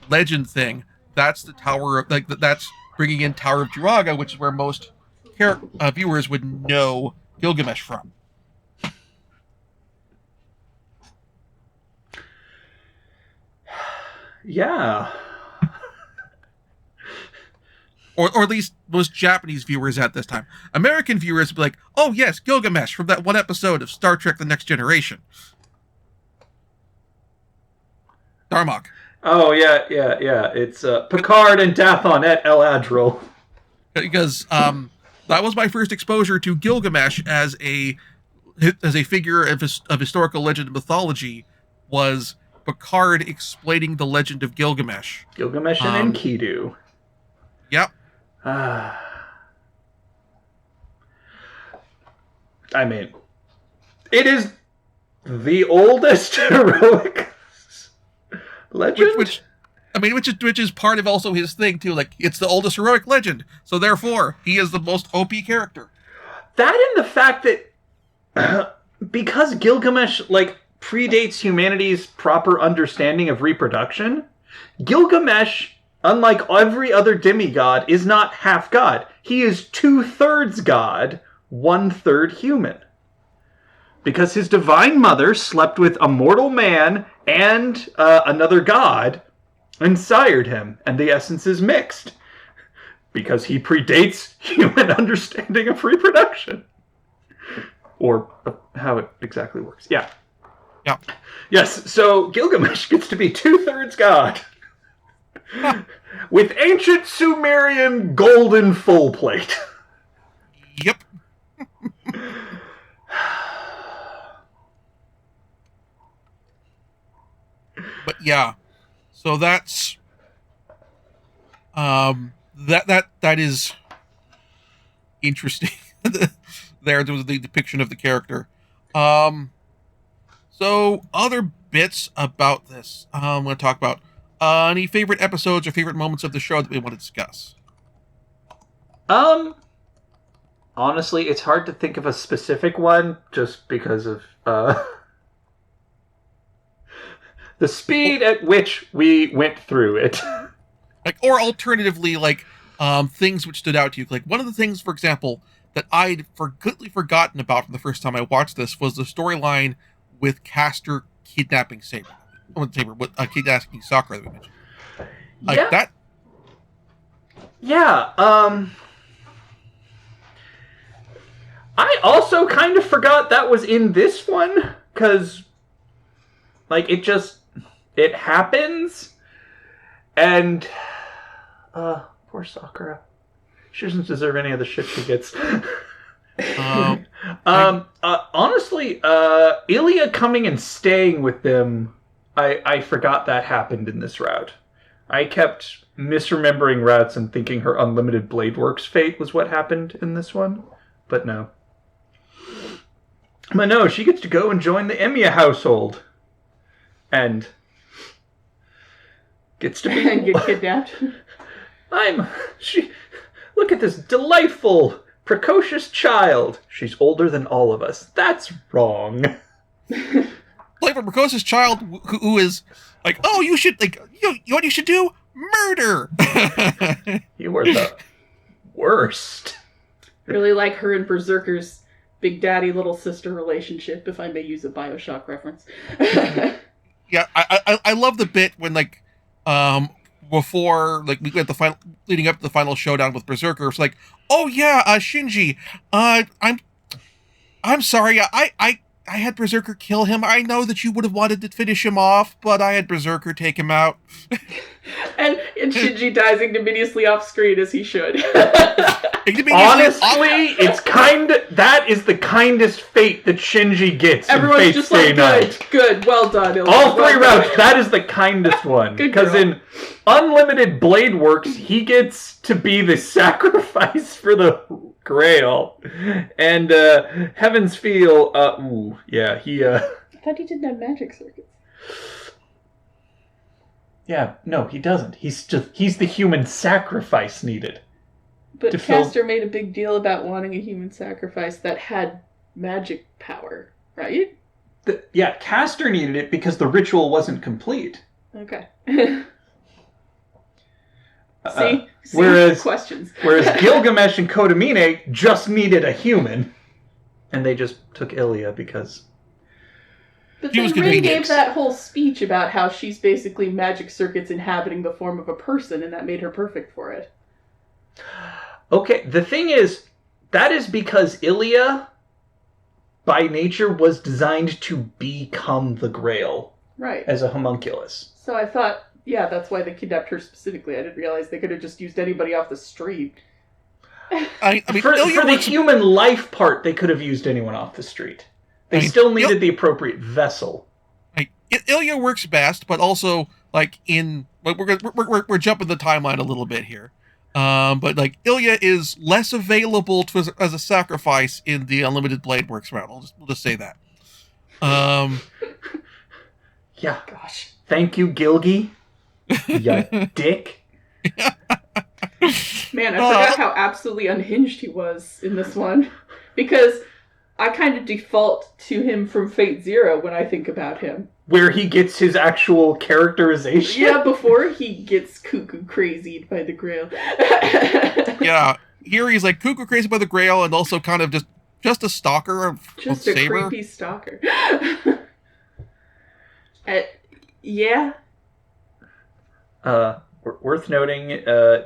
Speaker 1: legend thing, that's the Tower of that's bringing in Tower of Druaga, which is where most viewers would know Gilgamesh from.
Speaker 3: Yeah.
Speaker 1: Or at least most Japanese viewers at this time. American viewers would be like, oh yes, Gilgamesh from that one episode of Star Trek The Next Generation. Darmok.
Speaker 3: Oh, yeah. It's Picard and Dathon et El Adril.
Speaker 1: Because that was my first exposure to Gilgamesh as a figure of historical legend and mythology, was Picard explaining the legend of Gilgamesh.
Speaker 3: Gilgamesh and Enkidu.
Speaker 1: Yep.
Speaker 3: I mean, it is the oldest heroic legend.
Speaker 1: Which is part of also his thing too. Like, it's the oldest heroic legend, so therefore he is the most OP character. That
Speaker 3: and the fact that because Gilgamesh predates humanity's proper understanding of reproduction, Gilgamesh, unlike every other demigod, is not half god. He is 2/3 god, 1/3 human. Because his divine mother slept with a mortal man and another god and sired him, and the essence is mixed. Because he predates human understanding of reproduction. Or how it exactly works. Yeah.
Speaker 1: Yeah.
Speaker 3: Yes, so Gilgamesh gets to be 2/3 god. With ancient Sumerian golden full plate.
Speaker 1: Yep. But yeah. So that's that is interesting. There was the depiction of the character. So other bits about this I'm going to talk about. Any favorite episodes or favorite moments of the show that we want to discuss?
Speaker 3: Honestly, it's hard to think of a specific one just because of the speed at which we went through it.
Speaker 1: Like, or alternatively, like, things which stood out to you. Like, one of the things, for example, that I'd completely forgotten about from the first time I watched this was the storyline with Castor kidnapping Saber. With kidnapping Sakura that we mentioned. Like,
Speaker 3: Yeah.
Speaker 1: that.
Speaker 3: Yeah, I also kind of forgot that was in this one, because, like, it happens, and, poor Sakura. She doesn't deserve any of the shit she gets. Honestly, Ilya coming and staying with them, I forgot that happened in this route. I kept misremembering routes and thinking her Unlimited Blade Works fate was what happened in this one. But no. But no, she gets to go and join the Emiya household. And gets to be...
Speaker 2: and get kidnapped.
Speaker 3: Look at this delightful, precocious child. She's older than all of us. That's wrong.
Speaker 1: Like a precocious child who is like, oh, you should, like, you know what you should do? Murder!
Speaker 3: You are the worst.
Speaker 2: Really like her and Berserker's big daddy, little sister relationship, if I may use a Bioshock reference.
Speaker 1: Yeah, I love the bit when, like, before, like, we get the final, leading up to the final showdown with Berserker, it's like, oh yeah, Shinji, I'm sorry, I had Berserker kill him. I know that you would have wanted to finish him off, but I had Berserker take him out.
Speaker 2: and Shinji dies ignominiously off screen, as he should.
Speaker 3: Honestly, that is the kindest fate that Shinji gets.
Speaker 2: Everyone's
Speaker 3: in Fate
Speaker 2: just
Speaker 3: Stay
Speaker 2: like,
Speaker 3: Night.
Speaker 2: good, well done. Ilya.
Speaker 3: All three
Speaker 2: well
Speaker 3: routes, that is the kindest one.
Speaker 2: Because
Speaker 3: in Unlimited Blade Works, he gets to be the sacrifice for the Grail. And Heaven's Feel, he...
Speaker 2: I thought he didn't have magic circuits.
Speaker 3: Yeah, no, he doesn't. He's the human sacrifice needed.
Speaker 2: But Castor made a big deal about wanting a human sacrifice that had magic power, right?
Speaker 3: Castor needed it because the ritual wasn't complete.
Speaker 2: Okay. See? Questions.
Speaker 3: Whereas Gilgamesh and Kodamine just needed a human. And they just took Ilya because...
Speaker 2: But then Rin gave that whole speech about how she's basically magic circuits inhabiting the form of a person, and that made her perfect for it.
Speaker 3: Okay, the thing is, that is because Ilya, by nature, was designed to become the Grail.
Speaker 2: Right.
Speaker 3: As a homunculus.
Speaker 2: So I thought, yeah, that's why they kidnapped her specifically. I didn't realize they could have just used anybody off the street.
Speaker 1: I mean,
Speaker 3: for the human life part, they could have used anyone off the street. They still needed the appropriate vessel.
Speaker 1: Ilya works best, but also, like, we're jumping the timeline a little bit here. But, like, Ilya is less available as a sacrifice in the Unlimited Blade Works route. We'll just say that.
Speaker 3: Yeah.
Speaker 2: Gosh.
Speaker 3: Thank you, Gilgi. Ya dick.
Speaker 2: Man, I forgot how absolutely unhinged he was in this one. Because I kind of default to him from Fate Zero when I think about him.
Speaker 3: Where he gets his actual characterization?
Speaker 2: Yeah, before he gets cuckoo crazied by the Grail.
Speaker 1: Yeah, here he's like cuckoo crazy by the Grail and also kind of just a stalker of
Speaker 2: Just a
Speaker 1: Saber.
Speaker 2: creepy stalker. Yeah.
Speaker 3: Worth noting,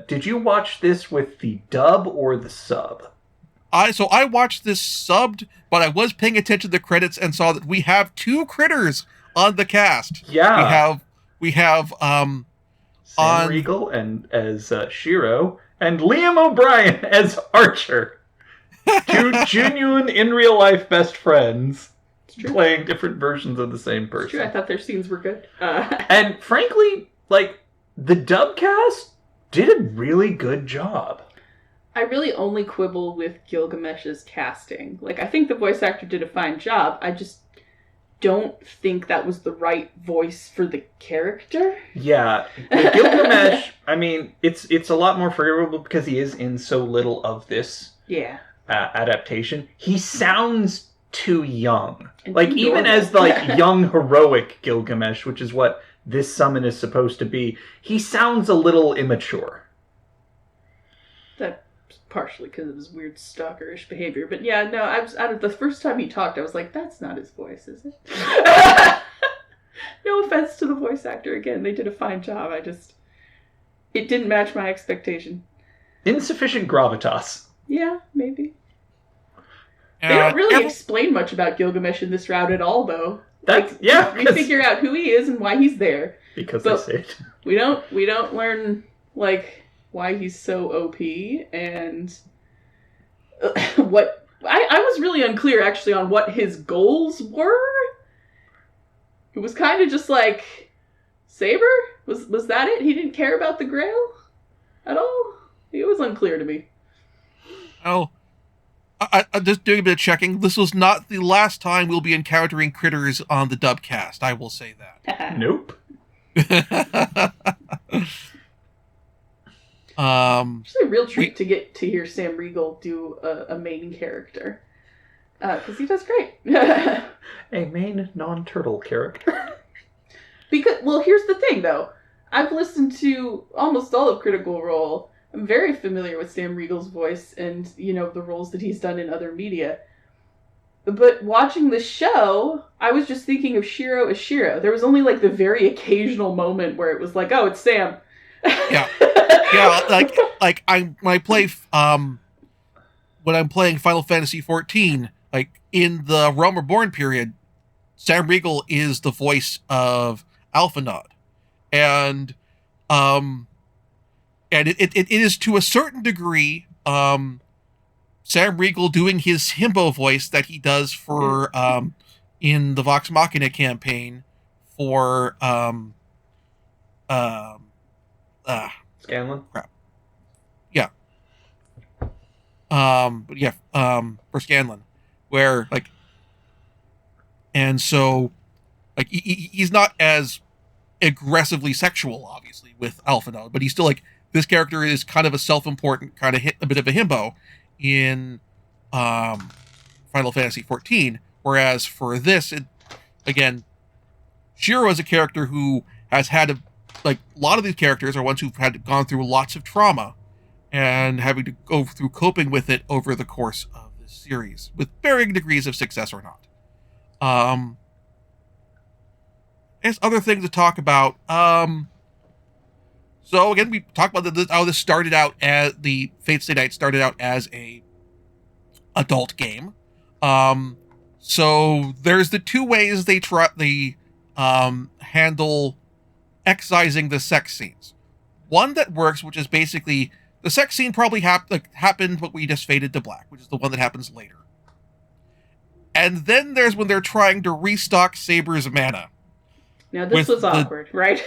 Speaker 3: did you watch this with the dub or the sub?
Speaker 1: I watched this subbed, but I was paying attention to the credits and saw that we have two critters on the cast.
Speaker 3: Yeah.
Speaker 1: We have
Speaker 3: Sam Riegel and as Shiro, and Liam O'Brien as Archer. Two genuine in real life best friends playing different versions of the same person.
Speaker 2: It's true, I thought their scenes were good.
Speaker 3: And frankly, like, the dub cast did a really good job.
Speaker 2: I really only quibble with Gilgamesh's casting. Like, I think the voice actor did a fine job. I just don't think that was the right voice for the character.
Speaker 3: Yeah, Gilgamesh, I mean, it's a lot more forgivable because he is in so little of this adaptation. He sounds too young. And like, even as the young, heroic Gilgamesh, which is what this summon is supposed to be, he sounds a little immature.
Speaker 2: That's partially because of his weird stalkerish behavior. But yeah, no, the first time he talked, I was like, that's not his voice, is it? No offense to the voice actor. Again, they did a fine job. It didn't match my expectation.
Speaker 3: Insufficient gravitas.
Speaker 2: Yeah, maybe. They don't really explain much about Gilgamesh in this route at all, though. We figure out who he is and why he's there.
Speaker 3: Because they say it.
Speaker 2: We don't learn, like, why he's so OP, and what... I was really unclear, actually, on what his goals were. It was kind of just like, Saber? Was that it? He didn't care about the Grail at all? It was unclear to me.
Speaker 1: Oh, I'm just doing a bit of checking. This was not the last time we'll be encountering critters on the Dubcast, I will say that.
Speaker 3: Nope.
Speaker 2: It's a real treat to get to hear Sam Riegel do a main character. Because he does great.
Speaker 3: A main non-turtle character.
Speaker 2: Well, here's the thing, though. I've listened to almost all of Critical Role. I'm very familiar with Sam Riegel's voice and, the roles that he's done in other media. But watching the show, I was just thinking of Shiro as Shiro. There was only, like, the very occasional moment where it was like, oh, it's Sam.
Speaker 1: Yeah. Yeah, when I'm playing Final Fantasy XIV, like, in the Realm Reborn period, Sam Riegel is the voice of Alphanod. And it is to a certain degree, Sam Riegel doing his himbo voice that he does for, in the Vox Machina campaign for,
Speaker 3: Scanlan?
Speaker 1: Crap. Yeah. For Scanlan. Where, like, and so, like, he's not as aggressively sexual, obviously, with Alphanode, but he's still, like, this character is kind of a self-important, kind of a bit of a himbo in Final Fantasy XIV, whereas for this, again, Shiro is a character who has had a lot of these characters are ones who've gone through lots of trauma and having to go through coping with it over the course of this series, with varying degrees of success or not. There's other things to talk about. So again, we talked about how this started out as the Fate Stay Night started out as a adult game. So there's the two ways they handle excising the sex scenes. One that works, which is basically the sex scene probably happened, but we just faded to black, which is the one that happens later. And then there's when they're trying to restock Saber's mana.
Speaker 2: Now this was awkward, right?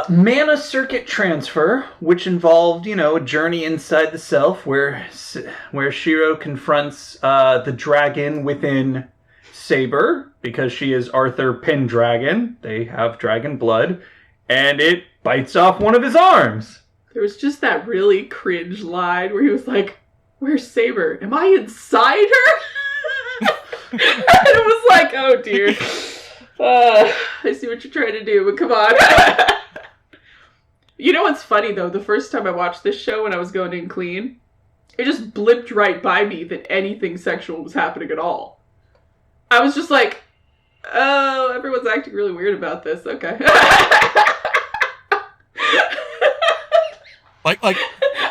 Speaker 3: Mana circuit transfer, which involved, a journey inside the self where Shiro confronts the dragon within Saber, because she is Arthur Pendragon. They have dragon blood, and it bites off one of his arms.
Speaker 2: There was just that really cringe line where he was like, "Where's Saber? Am I inside her?" And it was like, oh dear. I see what you're trying to do, but come on. You know what's funny, though? The first time I watched this show when I was going in clean, it just blipped right by me that anything sexual was happening at all. I was just like, oh, everyone's acting really weird about this. Okay.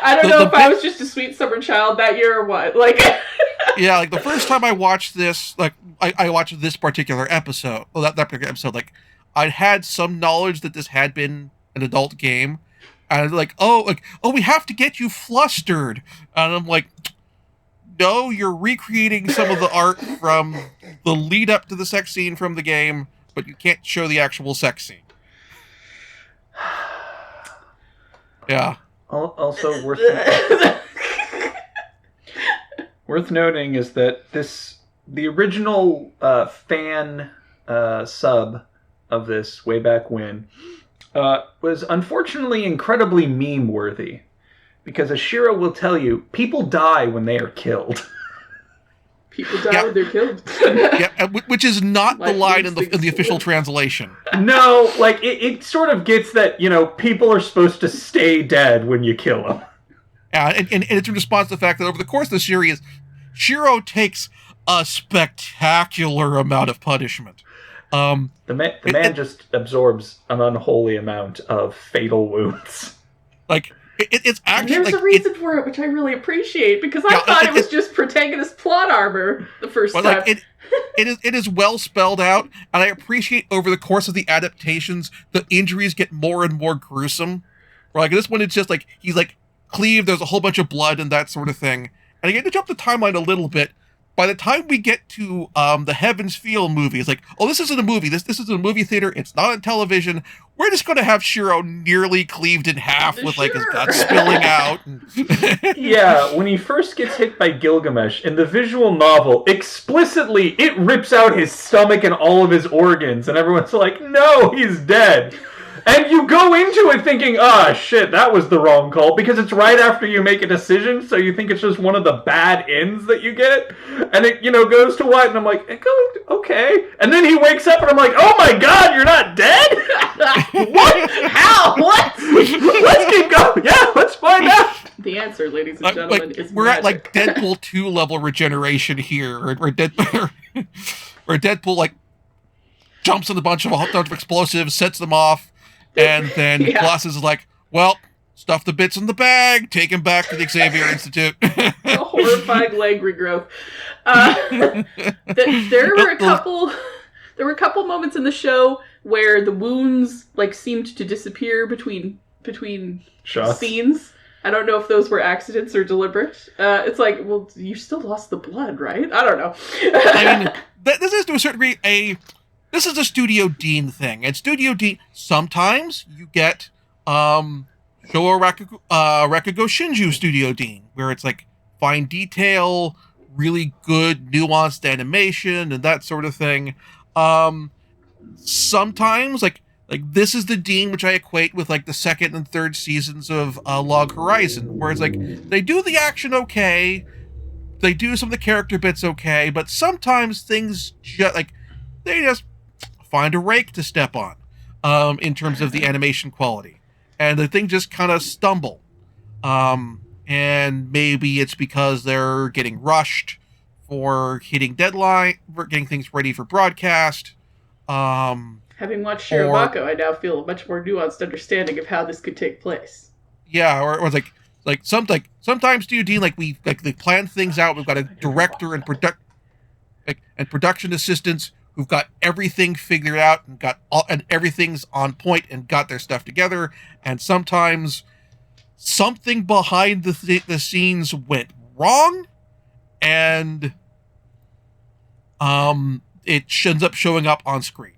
Speaker 2: I don't know if I was just a sweet summer child that year or what.
Speaker 1: Yeah, the first time I watched this, I watched this particular episode, that particular episode, I'd had some knowledge that this had been an adult game, and we have to get you flustered, and I'm like, no, you're recreating some of the art from the lead up to the sex scene from the game, but you can't show the actual sex scene. Yeah.
Speaker 3: Also worth noting is that the original fan sub of this way back when was unfortunately incredibly meme-worthy. Because as Shiro will tell you, people die when they are killed.
Speaker 2: People die when they're killed.
Speaker 1: Which is not the
Speaker 2: Life
Speaker 1: line
Speaker 2: makes
Speaker 1: in
Speaker 2: things
Speaker 1: the official
Speaker 2: live.
Speaker 1: translation.
Speaker 3: No, like, it sort of gets that, people are supposed to stay dead when you kill them.
Speaker 1: And it's in response to the fact that over the course of the series, Shiro takes a spectacular amount of punishment.
Speaker 3: The man just absorbs an unholy amount of fatal wounds.
Speaker 1: Like, it's actually...
Speaker 2: And there's
Speaker 1: like,
Speaker 2: a reason for it, which I really appreciate, because I thought it was just protagonist plot armor the first time.
Speaker 1: Like, it is well spelled out, and I appreciate over the course of the adaptations, the injuries get more and more gruesome. Like, this one, it's just like, he's like, cleaved, there's a whole bunch of blood and that sort of thing. And again, to jump the timeline a little bit, by the time we get to the Heaven's Feel movie, it's like, oh, this isn't a movie. This is a movie theater. It's not on television. We're just going to have Shiro nearly cleaved in half with like his guts spilling out.
Speaker 3: Yeah, when he first gets hit by Gilgamesh, in the visual novel, explicitly, it rips out his stomach and all of his organs, and everyone's like, no, he's dead. And you go into it thinking, shit, that was the wrong call, because it's right after you make a decision, so you think it's just one of the bad ends that you get, and it, goes to white, and I'm like, okay. And then he wakes up, and I'm like, oh my god, you're not dead? What? How? What? Let's keep going. Yeah, let's find out.
Speaker 2: The answer, ladies and gentlemen, is
Speaker 1: we're
Speaker 2: magic.
Speaker 1: at like Deadpool 2 level regeneration here, where Deadpool like jumps on a bunch of explosives, sets them off, and then Colossus is like, well, stuff the bits in the bag, take him back to the Xavier Institute.
Speaker 2: A horrifying leg regrowth. There were a couple moments in the show where the wounds like seemed to disappear between
Speaker 3: shots.
Speaker 2: Scenes. I don't know if those were accidents or deliberate. It's like, well, you still lost the blood, right? I don't know.
Speaker 1: I mean, this is to a certain degree this is a Studio Dean thing. And Studio Dean, sometimes you get Showa Rakugo Shinju Studio Dean, where it's like fine detail, really good nuanced animation, and that sort of thing. Sometimes, like this is the Dean which I equate with like the second and third seasons of Log Horizon, where it's like they do the action okay, they do some of the character bits okay, but sometimes things they just find a rake to step on in terms of the animation quality, and the thing just kind of stumble. And maybe it's because they're getting rushed for hitting deadline, for getting things ready for broadcast.
Speaker 2: Having watched Shirobako, I now feel a much more nuanced understanding of how this could take place.
Speaker 1: Yeah, or sometimes Studio Dean they plan things out. We've got a director and production assistants who've got everything figured out and everything's on point and got their stuff together. And sometimes something behind the scenes went wrong, and it ends up showing up on screen.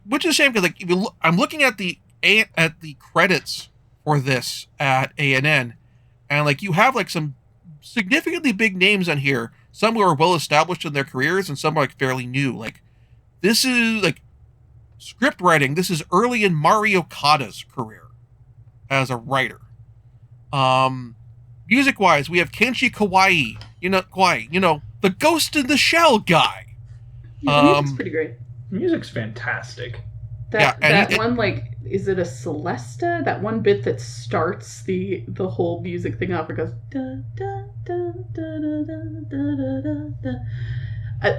Speaker 1: Which is a shame, because I'm looking at the credits for this at ANN, and you have some significantly big names on here. Some who are well established in their careers, and some are fairly new. This is script writing. This is early in Mari Okada's career as a writer. Music wise, we have Kenji Kawai. The Ghost in the Shell guy.
Speaker 2: Yeah, the music's pretty great.
Speaker 3: Music's fantastic.
Speaker 2: Is it a Celesta? That one bit that starts the whole music thing off, it goes da da da da da da da da.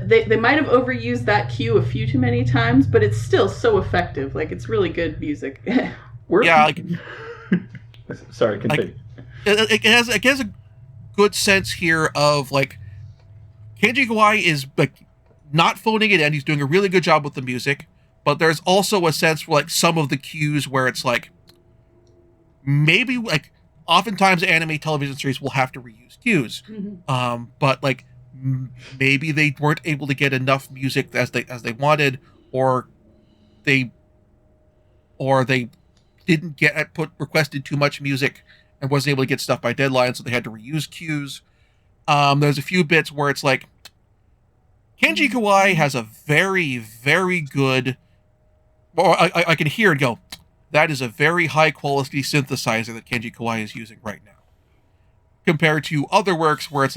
Speaker 2: They might have overused that cue a few too many times, but it's still so effective. It's really good music.
Speaker 3: Sorry, continue.
Speaker 1: It has a good sense here of Kenji Kawai is not phoning it in. He's doing a really good job with the music. But there's also a sense for some of the cues where it's maybe oftentimes anime television series will have to reuse cues. Mm-hmm. But maybe they weren't able to get enough music as they wanted, or they didn't requested too much music and wasn't able to get stuff by deadline, so they had to reuse cues. There's a few bits where it's Kenji Kawai has a very, very good... Or I can hear it go, that is a very high-quality synthesizer that Kenji Kawai is using right now. Compared to other works where it's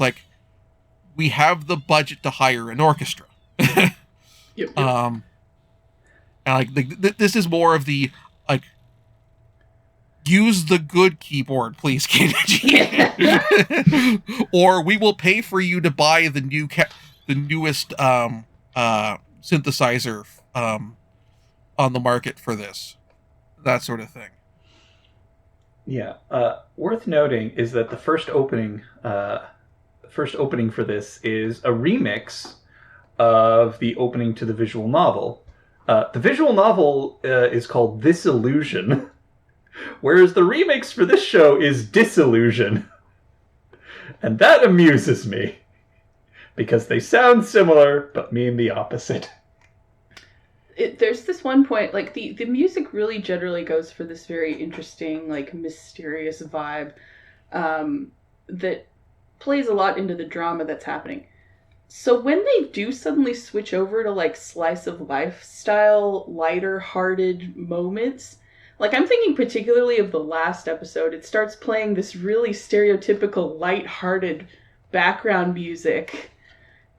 Speaker 1: we have the budget to hire an orchestra.
Speaker 2: Yep.
Speaker 1: And like this is more of the like, use the good keyboard, please, Kenichi. Or we will pay for you to buy the newest synthesizer on the market for this. That sort of thing.
Speaker 3: Yeah. Worth noting is that the first opening for this is a remix of the opening to the visual novel. The visual novel is called This Illusion, whereas the remix for this show is Disillusion. And that amuses me, because they sound similar, but mean the opposite.
Speaker 2: There's this one point, like, the music really generally goes for this very interesting, like, mysterious vibe that plays a lot into the drama that's happening. So when they do suddenly switch over to, like, slice of life style, lighter hearted moments, like, I'm thinking particularly of the last episode. It starts playing this really stereotypical light-hearted background music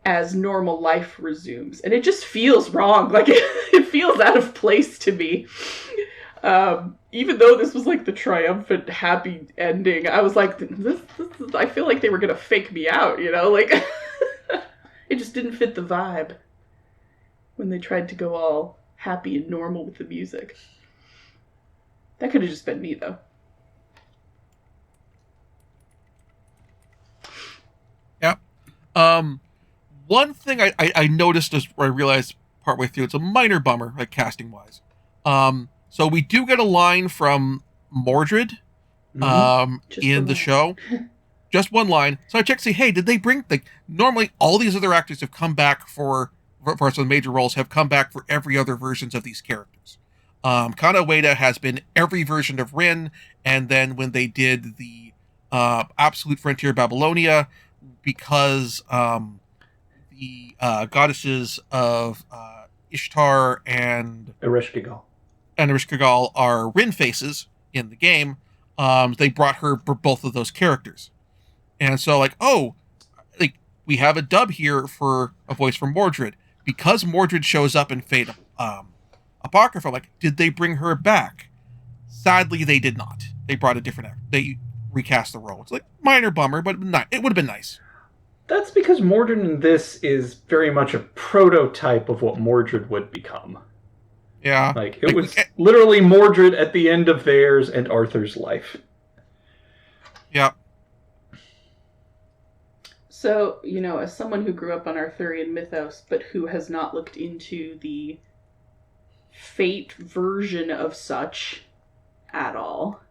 Speaker 2: as normal life resumes. And it just feels wrong. Like, it feels out of place to me. Even though this was, like, the triumphant, happy ending, I was like, this I feel like they were going to fake me out, you know? Like, it just didn't fit the vibe when they tried to go all happy and normal with the music. That could have just been me, though.
Speaker 1: Yeah. One thing I noticed as I realized partway through, it's a minor bummer, like casting-wise. So we do get a line from Mordred in the show. Just one line. So I checked to see, hey, did they bring, like, normally all these other actors have come back for some of the major roles, have come back for every other versions of these characters. Kana Ueda has been every version of Rin, and then when they did the Absolute Frontier Babylonia, because the goddesses of Ishtar and
Speaker 3: Ereshkigal
Speaker 1: are Rin faces in the game, they brought her for both of those characters. And so, like, oh, like, we have a dub here for a voice from Mordred. Because Mordred shows up in Fate Apocrypha, like, did they bring her back? Sadly, they did not. They brought a different actor. They recast the role. It's like, minor bummer, but it would have been nice.
Speaker 3: That's because Mordred in this is very much a prototype of what Mordred would become.
Speaker 1: Yeah.
Speaker 3: Like, it was literally Mordred at the end of theirs and Arthur's life.
Speaker 1: Yeah.
Speaker 2: So, you know, as someone who grew up on Arthurian mythos, but who has not looked into the Fate version of such at all,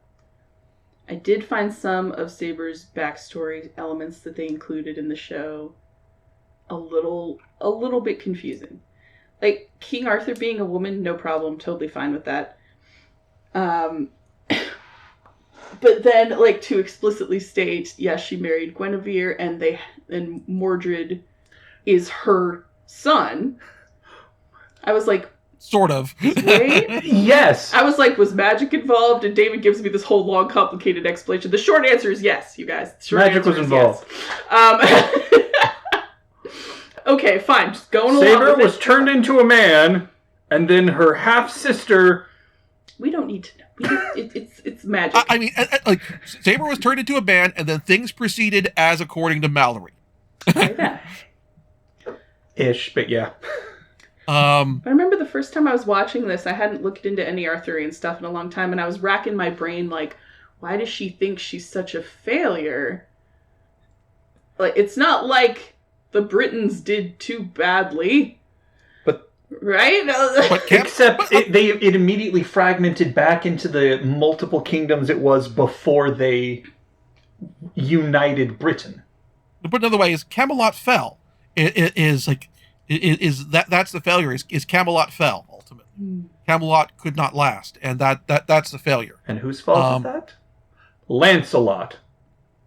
Speaker 2: I did find some of Saber's backstory elements that they included in the show a little bit confusing. Like, King Arthur being a woman, no problem, totally fine with that. But then, like, to explicitly state, yes, she married Guinevere, and Mordred is her son. I was like,
Speaker 1: sort of.
Speaker 2: Wait?
Speaker 3: Yes!
Speaker 2: I was like, was magic involved? And David gives me this whole long, complicated explanation. The short answer is yes, you guys.
Speaker 3: Magic was involved.
Speaker 2: Yes. Okay, fine. Just going along
Speaker 3: Saber
Speaker 2: with it.
Speaker 3: was turned into a man, and then her half-sister...
Speaker 2: We don't need to know. It's magic.
Speaker 1: I mean, like, Saber was turned into a man, and then things proceeded as according to Mallory.
Speaker 2: Like that.
Speaker 3: Ish, but yeah.
Speaker 2: I remember the first time I was watching this, I hadn't looked into any Arthurian stuff in a long time, and I was racking my brain, like, why does she think she's such a failure? Like, it's not like the Britons did too badly. Right?
Speaker 3: Except it immediately fragmented back into the multiple kingdoms it was before they united Britain.
Speaker 1: To put another way, is Camelot fell. That's the failure. Is Camelot fell ultimately? Camelot could not last, and that's the failure.
Speaker 3: And whose fault is that? Lancelot.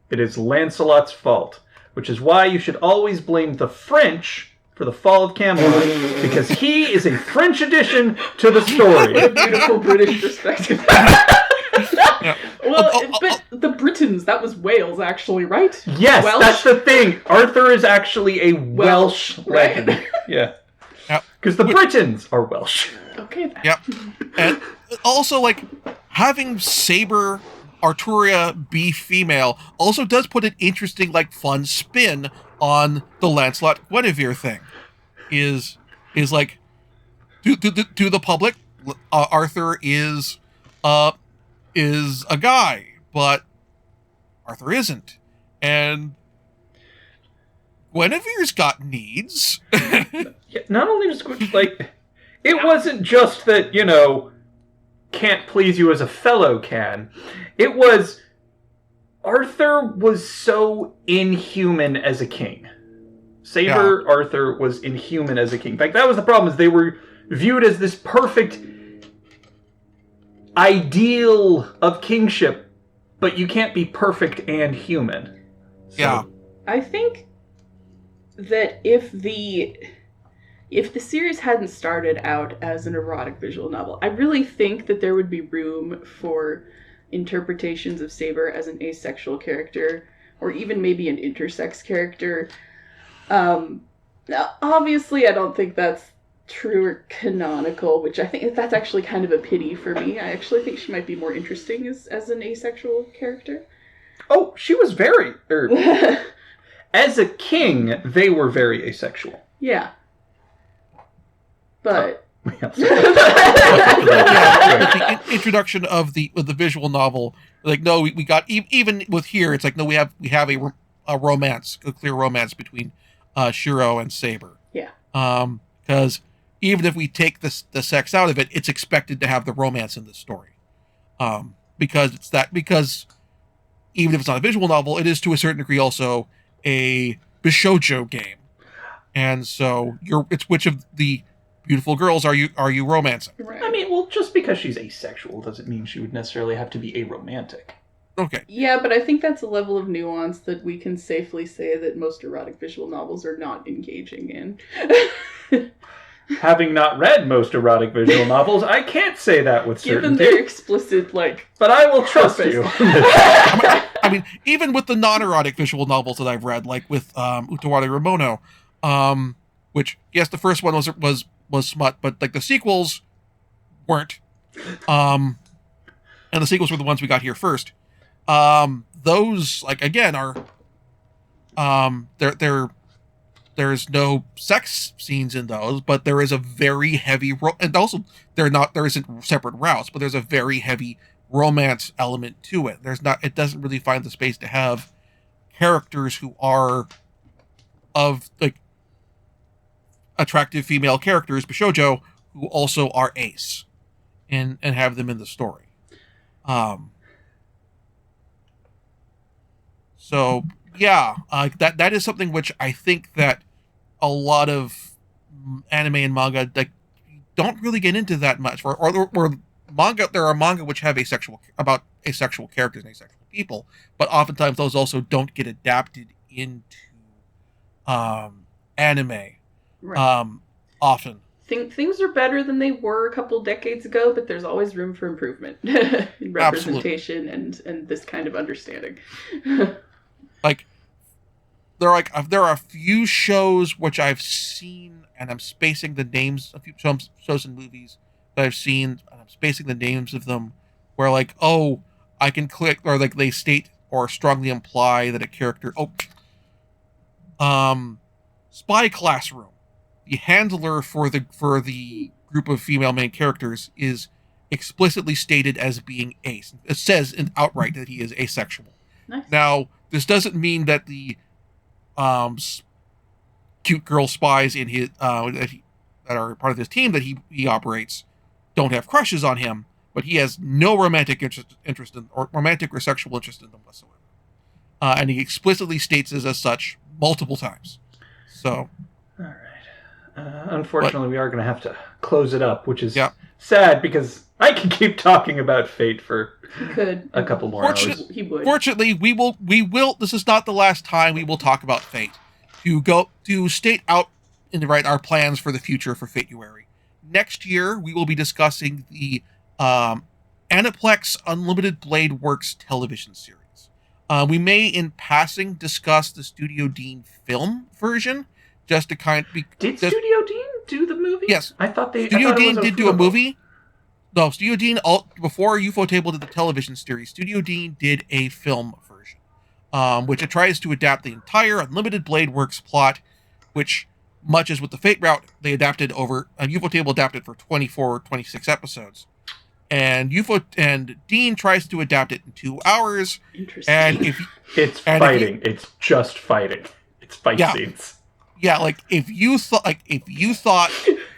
Speaker 3: It is Lancelot's fault, which is why you should always blame the French for the fall of Camelot, because he is a French addition to the story.
Speaker 2: What a beautiful British perspective.
Speaker 1: Yeah.
Speaker 2: Well, but the Britons, that was Wales, actually, right?
Speaker 3: Yes,
Speaker 2: Welsh?
Speaker 3: that's the thing. Arthur is actually a Welsh
Speaker 2: right?
Speaker 3: legend. Yeah.
Speaker 1: Yep.
Speaker 3: Because the Britons are Welsh.
Speaker 2: Okay, then.
Speaker 1: Yep. And also, like, having Saber Arturia be female also does put an interesting, like, fun spin on the Lancelot Guinevere thing. Is like, to the public, Arthur is a guy, but Arthur isn't, and Guinevere's got needs.
Speaker 3: Yeah, not only was like, it wasn't just that, can't please you as a fellow can. It was Arthur was so inhuman as a king. Saber Arthur was inhuman as a king. In fact, that was the problem, is they were viewed as this perfect ideal of kingship, but you can't be perfect and human. So,
Speaker 1: Yeah.
Speaker 2: I think that if the series hadn't started out as an erotic visual novel, I really think that there would be room for interpretations of Saber as an asexual character, or even maybe an intersex character. Now, obviously, I don't think that's true or canonical, which I think that's actually kind of a pity for me. I actually think she might be more interesting as an asexual character.
Speaker 3: Oh, she was very... as a king, they were very asexual.
Speaker 2: Yeah. But...
Speaker 1: The introduction of the visual novel, like, no, we got, even with here, it's like, no, we have a romance, a clear romance between Shiro and Saber.
Speaker 2: Yeah.
Speaker 1: Because even if we take the sex out of it, it's expected to have the romance in the story. Because even if it's not a visual novel, it is to a certain degree also a bishoujo game. And so it's which of the beautiful girls are you romancing?
Speaker 2: Right.
Speaker 3: I mean, well, just because she's asexual doesn't mean she would necessarily have to be aromantic.
Speaker 1: Okay.
Speaker 2: Yeah, but I think that's a level of nuance that we can safely say that most erotic visual novels are not engaging in.
Speaker 3: Having not read most erotic visual novels, I can't say that with
Speaker 2: Given
Speaker 3: certainty.
Speaker 2: their explicit,
Speaker 3: But I will trust
Speaker 2: purpose.
Speaker 3: you.
Speaker 1: I mean, even with the non-erotic visual novels that I've read, like with Tora Ramono, which, yes, the first one was smut, but like the sequels weren't. And the sequels were the ones we got here first. Those, like, again, are there's no sex scenes in those, but there is a very heavy and also there isn't separate routes, but there's a very heavy romance element to it. It doesn't really find the space to have characters who are of, like, attractive female characters, bishoujo, who also are ace, and have them in the story. So yeah, that is something which I think that a lot of anime and manga, like, don't really get into that much. Or manga, there are manga which have asexual characters and asexual people, but oftentimes those also don't get adapted into anime.
Speaker 2: Right.
Speaker 1: Often.
Speaker 2: Things are better than they were a couple decades ago, but there's always room for improvement in representation and this kind of understanding.
Speaker 1: Like, there are a few shows which I've seen, and I'm spacing the names, a few shows and movies that I've seen, and I'm spacing the names of them, where, like, oh, I can click, or like they state or strongly imply that a character, Spy Classroom, the handler for the group of female main characters is explicitly stated as being ace. It says outright that he is asexual.
Speaker 2: Nice.
Speaker 1: Now, this doesn't mean that the cute girl spies in his that are part of his team that he operates don't have crushes on him, but he has no romantic interest in, or romantic or sexual interest in them whatsoever. And he explicitly states this as such multiple times. So,
Speaker 3: all right. Unfortunately, we are going to have to close it up, which is
Speaker 1: sad
Speaker 3: because I can keep talking about Fate for a couple more hours.
Speaker 2: He would.
Speaker 1: Fortunately, we will. This is not the last time we will talk about Fate. To state out our plans for the future for Fate-uary. Next year, we will be discussing the Aniplex Unlimited Blade Works television series. We may, in passing, discuss the Studio Dean film version, just to kind of...
Speaker 3: Did Studio Dean do the movie?
Speaker 1: Yes.
Speaker 3: Studio
Speaker 1: Dean did do a movie. No, Studio Dean, before UFO Table did the television series, Studio Dean did a film version, which it tries to adapt the entire Unlimited Blade Works plot, which, much as with the Fate route, they adapted over... UFO Table adapted for 24 or 26 episodes. And Dean tries to adapt it in 2 hours.
Speaker 2: Interesting.
Speaker 1: And
Speaker 3: it's fighting. It's just fighting. It's fight scenes.
Speaker 1: Yeah, like if you thought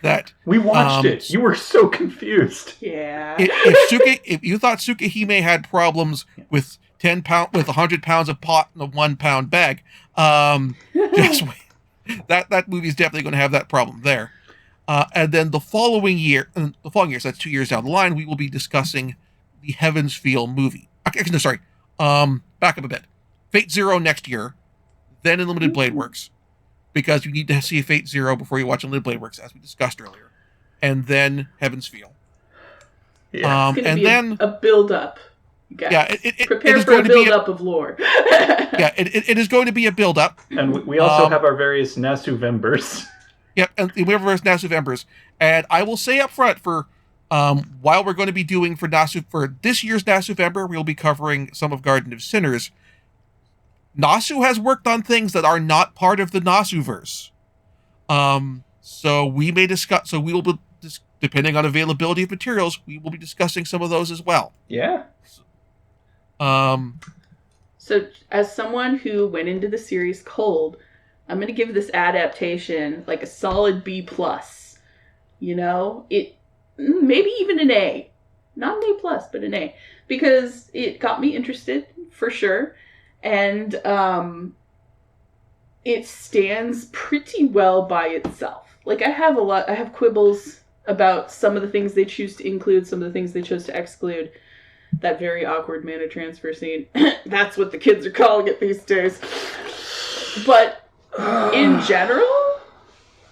Speaker 1: that
Speaker 3: we watched it, you were so confused.
Speaker 2: Yeah.
Speaker 1: If you thought Tsukihime had problems with 100 pounds of pot in a 1 pound bag, just wait. That movie's definitely going to have that problem there. And then the following year, so that's 2 years down the line, we will be discussing the Heaven's Feel movie. Actually, no, sorry. Back up a bit. Fate Zero next year, then Unlimited Blade Works, because you need to see Fate Zero before you watch Unlimited Blade Works, as we discussed earlier, and then Heaven's Feel.
Speaker 3: Yeah.
Speaker 2: It's going to be a build-up. Guys.
Speaker 1: Yeah,
Speaker 2: prepare for a build-up of lore.
Speaker 1: Yeah, it is going to be a build-up.
Speaker 3: And we also have our various Nasu-vembers.
Speaker 1: Yep, and we have our Nasu-vembers. And I will say up front, for while we're going to be doing for this year's Nasu-vember, we'll be covering some of Garden of Sinners. Nasu has worked on things that are not part of the Nasu-verse. So we may discuss. So we will be, depending on availability of materials, we will be discussing some of those as well.
Speaker 3: Yeah.
Speaker 2: So, as someone who went into the series cold, I'm going to give this adaptation like a solid B+. You know, it maybe even an A, not an A+, but an A, because it got me interested for sure, and it stands pretty well by itself. Like I have quibbles about some of the things they choose to include, some of the things they chose to exclude. That very awkward mana transfer scene. That's what the kids are calling it these days. But in general,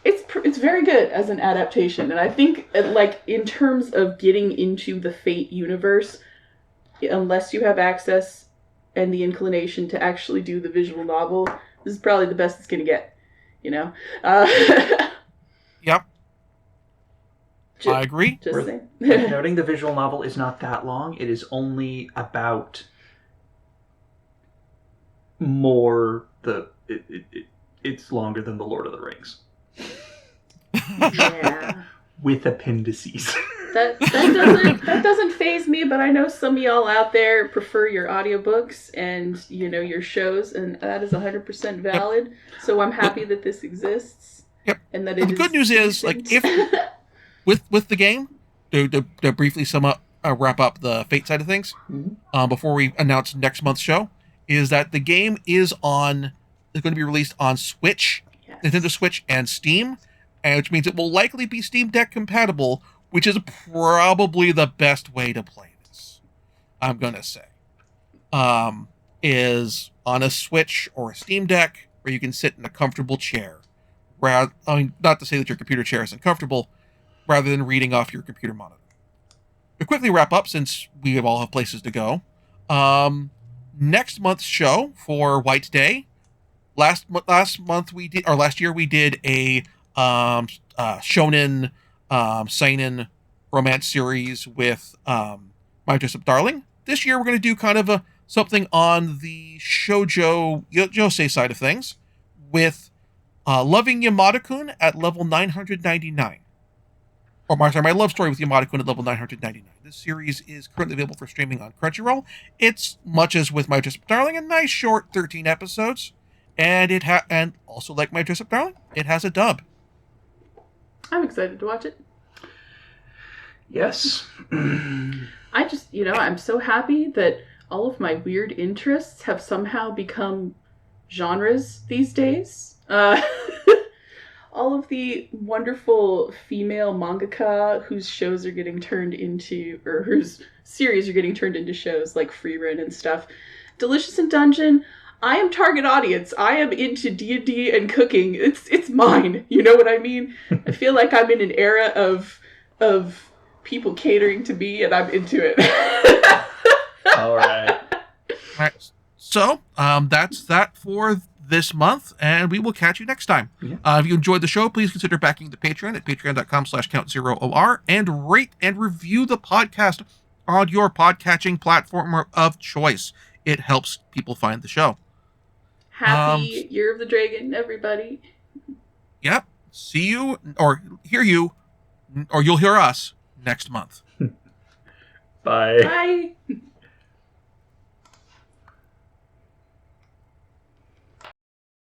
Speaker 2: it's very good as an adaptation. And I think, like, in terms of getting into the Fate universe, unless you have access and the inclination to actually do the visual novel, this is probably the best it's going to get. You know?
Speaker 1: Yep. I agree.
Speaker 2: Just saying.
Speaker 3: Noting the visual novel is not that long. It is only about it's longer than The Lord of the Rings.
Speaker 2: Yeah.
Speaker 3: With appendices.
Speaker 2: That doesn't faze me, but I know some of y'all out there prefer your audiobooks and, you know, your shows, and that is 100% valid. Yep. So I'm happy that this exists.
Speaker 1: Yep.
Speaker 2: And that
Speaker 1: the good news is, like, if with the game, to briefly wrap up the Fate side of things, before we announce next month's show, is that the game is going to be released on Switch, yes. Nintendo Switch, and Steam, and which means it will likely be Steam Deck compatible, which is probably the best way to play this. I'm gonna say, is on a Switch or a Steam Deck where you can sit in a comfortable chair. Not to say that your computer chair isn't comfortable, rather than reading off your computer monitor. To quickly wrap up, since we all have places to go, next month's show for White Day. Last year we did a shonen seinen romance series with My Dress-Up Darling. This year we're going to do kind of something on the shoujo yosei side of things with Loving Yamada-kun at level 999. My love story with Yamada-kun at level 999. This series is currently available for streaming on Crunchyroll. It's, much as with My Dress-Up Darling, a nice short 13 episodes. And and also like My Dress-Up Darling, it has a dub.
Speaker 2: I'm excited to watch it.
Speaker 3: Yes.
Speaker 2: I just, I'm so happy that all of my weird interests have somehow become genres these days. All of the wonderful female mangaka whose shows are getting turned into, or whose series are getting turned into shows like Free Run and stuff. Delicious in Dungeon, I am target audience. I am into D&D and cooking. It's mine. You know what I mean? I feel like I'm in an era of people catering to me, and I'm into it.
Speaker 3: All right.
Speaker 1: All right. So that's that for this month, and we will catch you next time.
Speaker 3: Yeah.
Speaker 1: If you enjoyed the show, please consider backing the Patreon at patreon.com/count0or, and rate and review the podcast on your podcatching platform of choice. It helps people find the show.
Speaker 2: Happy Year of the Dragon, everybody.
Speaker 1: Yep. See you, or hear you, or you'll hear us next month.
Speaker 3: Bye.
Speaker 2: Bye.